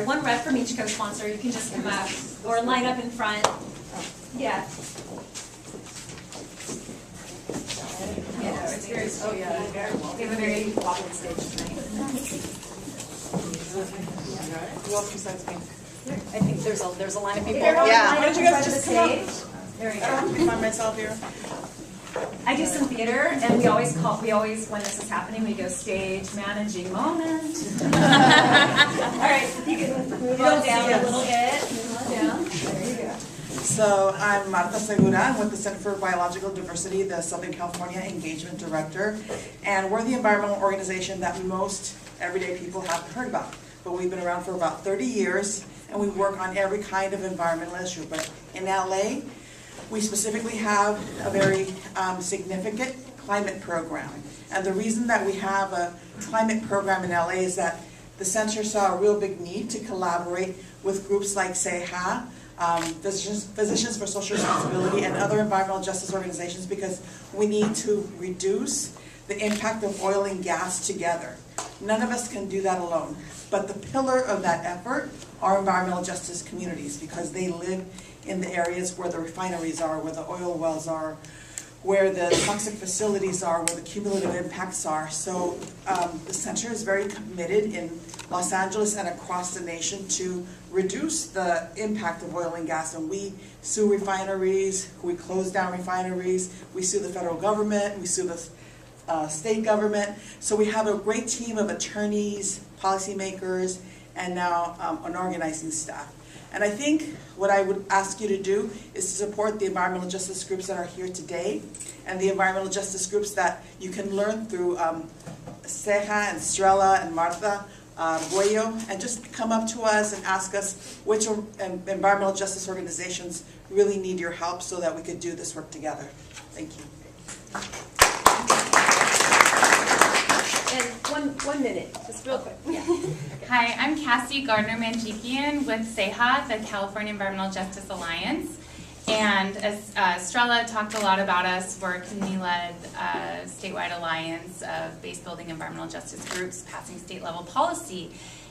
one rep from each co-sponsor, you can just come up or line up in front. Yeah. It's very sweet. We have a very wobbly stage tonight. Who else besides me? I think there's a line of people. Yeah. Why don't you guys just come stage? up? There we I go. don't have to find myself here. I do some theater, and we always, when this is happening, we go stage managing moment. All right, if you can move on down a little bit. Move on down. There you go. So I'm Marta Segura. I'm with the Center for Biological Diversity, the Southern California Engagement Director. And we're the environmental organization that most everyday people haven't heard about. But we've been around for about 30 years, and we work on every kind of environmental issue. But in LA, we specifically have a very significant climate program. And the reason that we have a climate program in LA is that the center saw a real big need to collaborate with groups like CEJA, Physicians for Social Responsibility, and other environmental justice organizations because we need to reduce the impact of oil and gas together. None of us can do that alone. But the pillar of that effort are environmental justice communities because they live in the areas where the refineries are, where the oil wells are, where the toxic facilities are, where the cumulative impacts are. So the center is very committed in Los Angeles and across the nation to reduce the impact of oil and gas. And we sue refineries, we close down refineries, we sue the federal government, we sue the state government. So we have a great team of attorneys, policymakers, and now an organizing staff. And I think what I would ask you to do is to support the environmental justice groups that are here today and the environmental justice groups that you can learn through CEJA and Strella and Marta Buello, and just come up to us and ask us which environmental justice organizations really need your help so that we could do this work together. Thank you. 1 minute, just real quick. Hi, I'm Cassie Gardner-Manjikian with SEHA, the California Environmental Justice Alliance. And as Strella talked a lot about us, we're a community-led statewide alliance of base-building environmental justice groups passing state-level policy.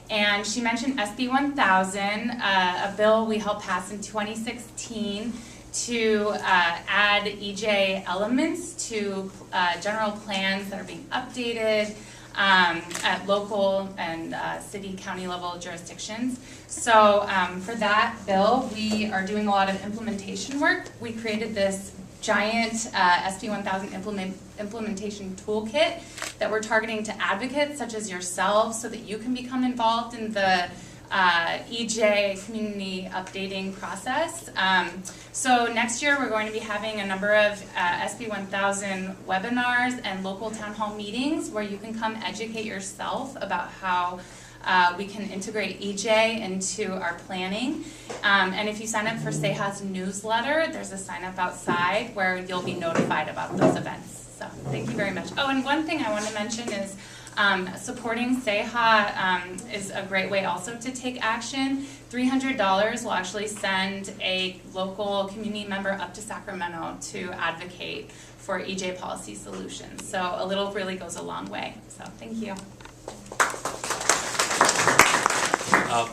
And she mentioned SB 1000, a bill we helped pass in 2016 to add EJ elements to general plans that are being updated at local and city, county level jurisdictions. So for that bill, we are doing a lot of implementation work. We created this giant SB 1000 implementation toolkit that we're targeting to advocates such as yourselves so that you can become involved in the EJ community updating process. So next year we're going to be having a number of SB 1000 webinars and local town hall meetings where you can come educate yourself about how we can integrate EJ into our planning. And if you sign up for SEHA's newsletter, there's a sign up outside where you'll be notified about those events. So thank you very much. Oh, and one thing I want to mention is supporting SEHA is a great way also to take action. $300 will actually send a local community member up to Sacramento to advocate for EJ policy solutions. So a little really goes a long way. So thank you.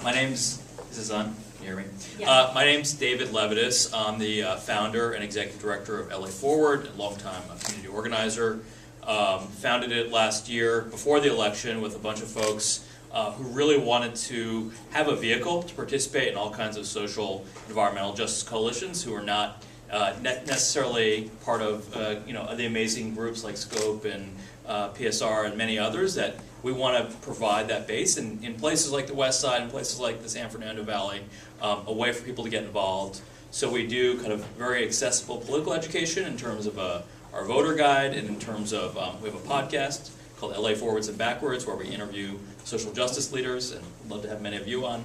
My name's, is this on? Can you hear me? Yeah. My name's David Levitas. I'm the founder and executive director of LA Forward, a longtime community organizer. Founded it last year before the election with a bunch of folks who really wanted to have a vehicle to participate in all kinds of social environmental justice coalitions who are not necessarily part of the amazing groups like Scope and PSR and many others, that we want to provide that base in places like the West Side and places like the San Fernando Valley, a way for people to get involved. So we do kind of very accessible political education in terms of our voter guide, and in terms of, we have a podcast called LA Forwards and Backwards where we interview social justice leaders, and I'd love to have many of you on.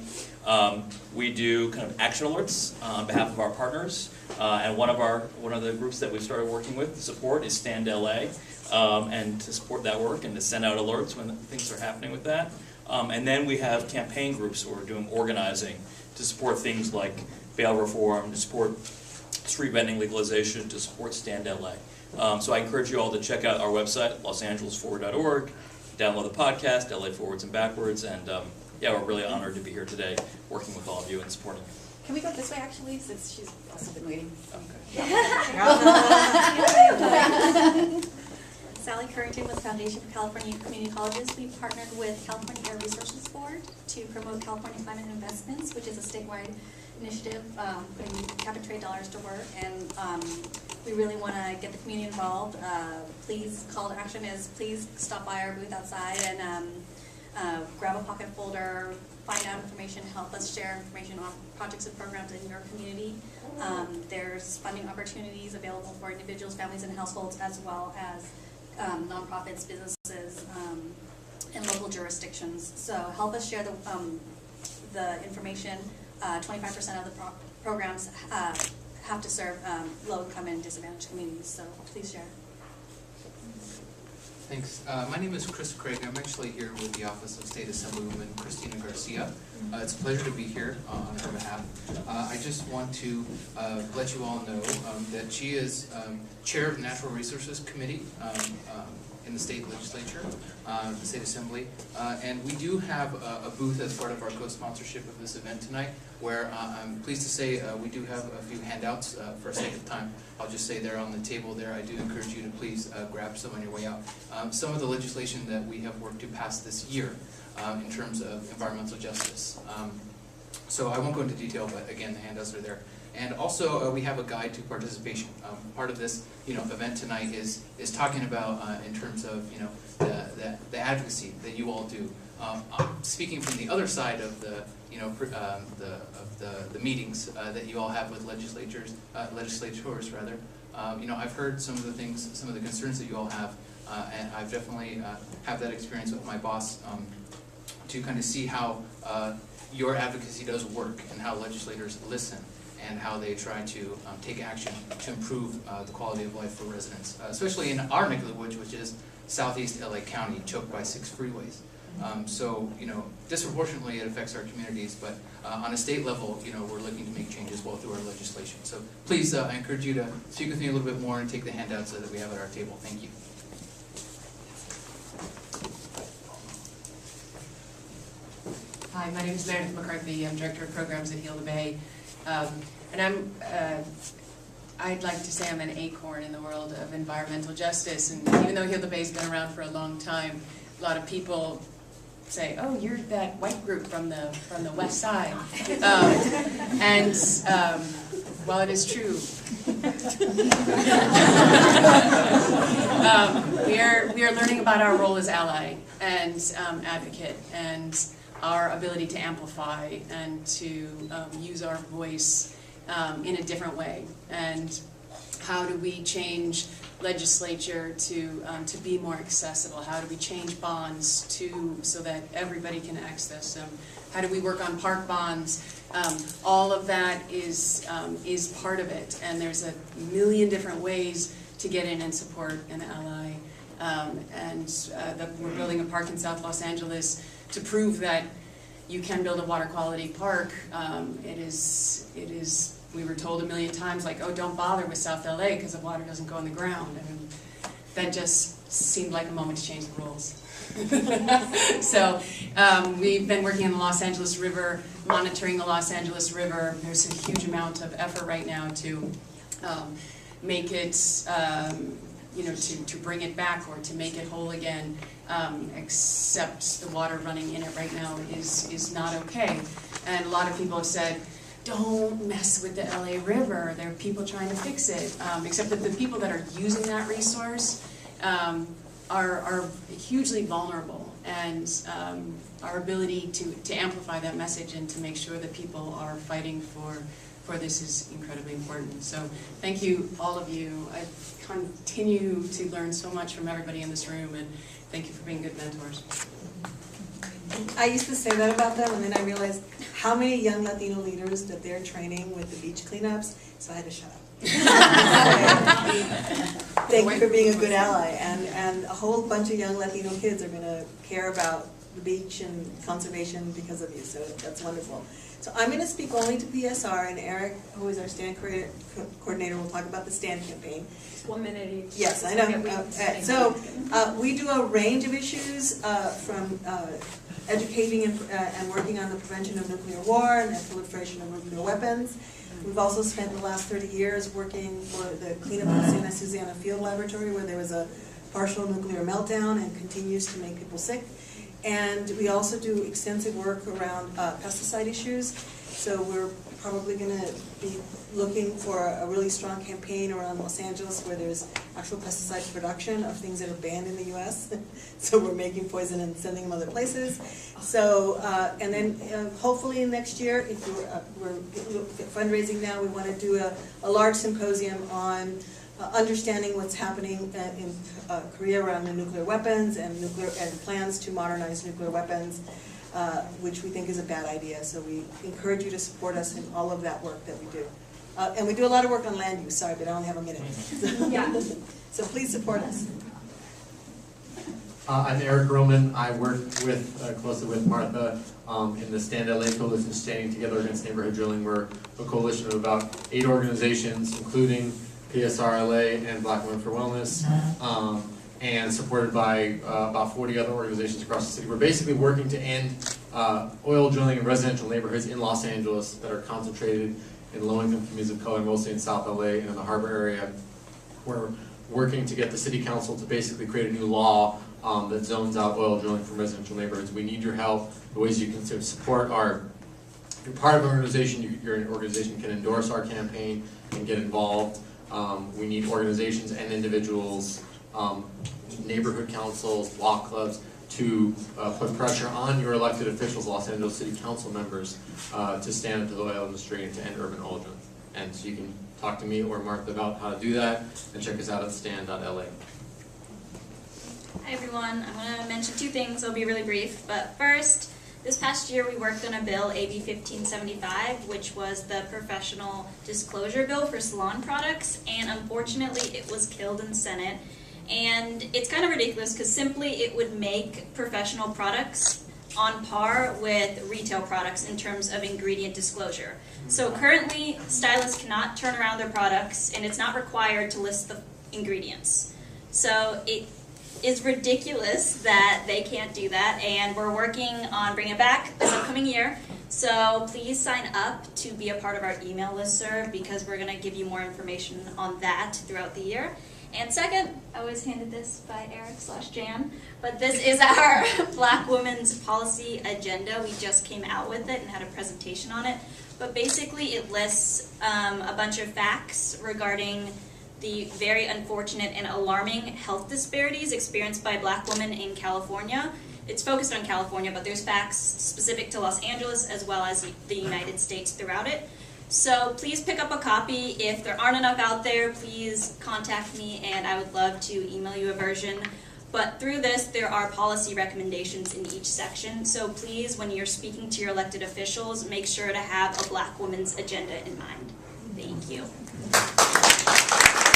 We do kind of action alerts on behalf of our partners, and one of the groups that we've started working with to support is Stand LA, and to support that work and to send out alerts when things are happening with that. And then we have campaign groups who are doing organizing to support things like bail reform, to support street vending legalization, to support Stand LA. So I encourage you all to check out our website, losangelesforward.org, download the podcast, LA Forwards and Backwards, and yeah, we're really honored to be here today working with all of you and supporting you. Can we go this way, actually, since she's also been waiting? Okay. Sally Currington with Foundation for California Community Colleges. We've partnered with California Air Resources Board to promote California Climate Investments, which is a statewide initiative putting cap and trade dollars to work, and we really want to get the community involved. Please, call to action is please stop by our booth outside and grab a pocket folder, find out information, help us share information on projects and programs in your community. There's funding opportunities available for individuals, families, and households, as well as nonprofits, businesses, and local jurisdictions. So help us share the information. 25% of the programs have to serve low-income and disadvantaged communities, so please share. Thanks. My name is Chris Craig. I'm actually here with the Office of State Assemblywoman Christina Garcia. It's a pleasure to be here on her behalf. I just want to let you all know that she is chair of the Natural Resources Committee in the state legislature, the state assembly, and we do have a booth as part of our co-sponsorship of this event tonight, where I'm pleased to say we do have a few handouts for sake of time. I'll just say they're on the table there. I do encourage you to please grab some on your way out. Some of the legislation that we have worked to pass this year in terms of environmental justice. So I won't go into detail, but again, the handouts are there. And also, we have a guide to participation. Part of this, event tonight is talking about in terms of the advocacy that you all do. Speaking from the other side of the the meetings that you all have with legislators rather. I've heard some of the things, some of the concerns that you all have, and I've definitely have that experience with my boss to kind of see how your advocacy does work and how legislators listen. and how they try to take action to improve the quality of life for residents, especially in our neck of the woods, which is southeast LA County, choked by 6 freeways. So, disproportionately it affects our communities, but on a state level, we're looking to make changes well through our legislation. So please, I encourage you to speak with me a little bit more and take the handouts that we have at our table. Thank you. Hi, my name is Meredith McCarthy. I'm Director of Programs at Heal the Bay. And I'd like to say I'm an acorn in the world of environmental justice. And even though Heal the Bay's been around for a long time, a lot of people say, "Oh, you're that white group from the West Side." While it is true, we are learning about our role as ally and advocate, and our ability to amplify and to use our voice in a different way. And how do we change legislature to be more accessible? How do we change bonds so that everybody can access them? How do we work on park bonds? All of that is part of it, and there's a million different ways to get in and support an ally. We're building a park in South Los Angeles to prove that you can build a water quality park. We were told a million times, like, oh, don't bother with South LA because the water doesn't go in the ground. And that just seemed like a moment to change the rules. So we've been working on the Los Angeles River, monitoring the Los Angeles River. There's a huge amount of effort right now to make it, to bring it back or to make it whole again, except the water running in it right now is not okay. And a lot of people have said, don't mess with the LA River. There are people trying to fix it, except that the people that are using that resource are hugely vulnerable, and our ability to amplify that message and to make sure that people are fighting for this is incredibly important. So thank you, all of you. I continue to learn so much from everybody in this room, and thank you for being good mentors. I used to say that about them, and then I realized how many young Latino leaders that they're training with the beach cleanups, so I had to shut up. Thank you for being a good ally, and a whole bunch of young Latino kids are going to care about the beach and conservation because of you, so that's wonderful. So I'm going to speak only to PSR, and Eric, who is our stand coordinator, will talk about the stand campaign. 1 minute each. Yes, I know. We do a range of issues from educating and working on the prevention of nuclear war and the proliferation of nuclear weapons. We've also spent the last 30 years working for the cleanup of the Santa Susana Field Laboratory, where there was a partial nuclear meltdown and continues to make people sick. And we also do extensive work around pesticide issues. So we're probably going to be looking for a really strong campaign around Los Angeles where there's actual pesticide production of things that are banned in the U.S. So we're making poison and sending them other places. So, and then hopefully next year, if we're fundraising now, we want to do a large symposium on understanding what's happening in Korea around the nuclear weapons and plans to modernize nuclear weapons, which we think is a bad idea. So we encourage you to support us in all of that work that we do. And we do a lot of work on land use, sorry, but I only have a minute. So please support us. I'm Eric Roman. I work closely with Martha in the Stand LA Coalition, Standing Together Against Neighborhood Drilling. We're a coalition of about 8 organizations, including PSR LA and Black Women for Wellness, and supported by about 40 other organizations across the city. We're basically working to end oil drilling in residential neighborhoods in Los Angeles that are concentrated in low-income communities of color, mostly in South LA and in the Harbor area. We're working to get the city council to basically create a new law that zones out oil drilling from residential neighborhoods. We need your help. The ways you can support are, if you're part of an organization, your organization can endorse our campaign and get involved. We need organizations and individuals, neighborhood councils, block clubs, to put pressure on your elected officials, Los Angeles City Council members, to stand up to the oil industry and to end urban oil drilling. And so you can talk to me or Martha about how to do that, and check us out at stand.la. Hi everyone, I'm going to mention 2 things. I'll be really brief. But first, This past year, we worked on a bill, AB 1575, which was the professional disclosure bill for salon products, and unfortunately, it was killed in the Senate. And it's kind of ridiculous because simply it would make professional products on par with retail products in terms of ingredient disclosure. So currently, stylists cannot turn around their products, and it's not required to list the ingredients. So it is ridiculous that they can't do that, and we're working on bringing it back this upcoming year. So please sign up to be a part of our email listserv because we're going to give you more information on that throughout the year. And second, I was handed this by Eric/Jan, but this is our Black Women's Policy Agenda. We just came out with it and had a presentation on it. But basically it lists a bunch of facts regarding the very unfortunate and alarming health disparities experienced by Black women in California. It's focused on California, but there's facts specific to Los Angeles as well as the United States throughout it. So please pick up a copy. If there aren't enough out there, please contact me and I would love to email you a version. But through this, there are policy recommendations in each section. So please, when you're speaking to your elected officials, make sure to have a Black women's agenda in mind. Thank you.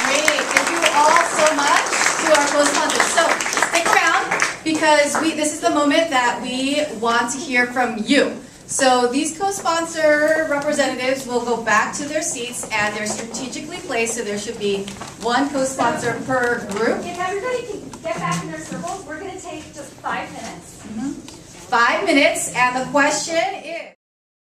Great, thank you all so much to our co-sponsors. So stick around because this is the moment that we want to hear from you. So these co-sponsor representatives will go back to their seats and they're strategically placed, so there should be one co-sponsor per group. If everybody can get back in their circles, we're going to take just 5 minutes. 5 minutes, and the question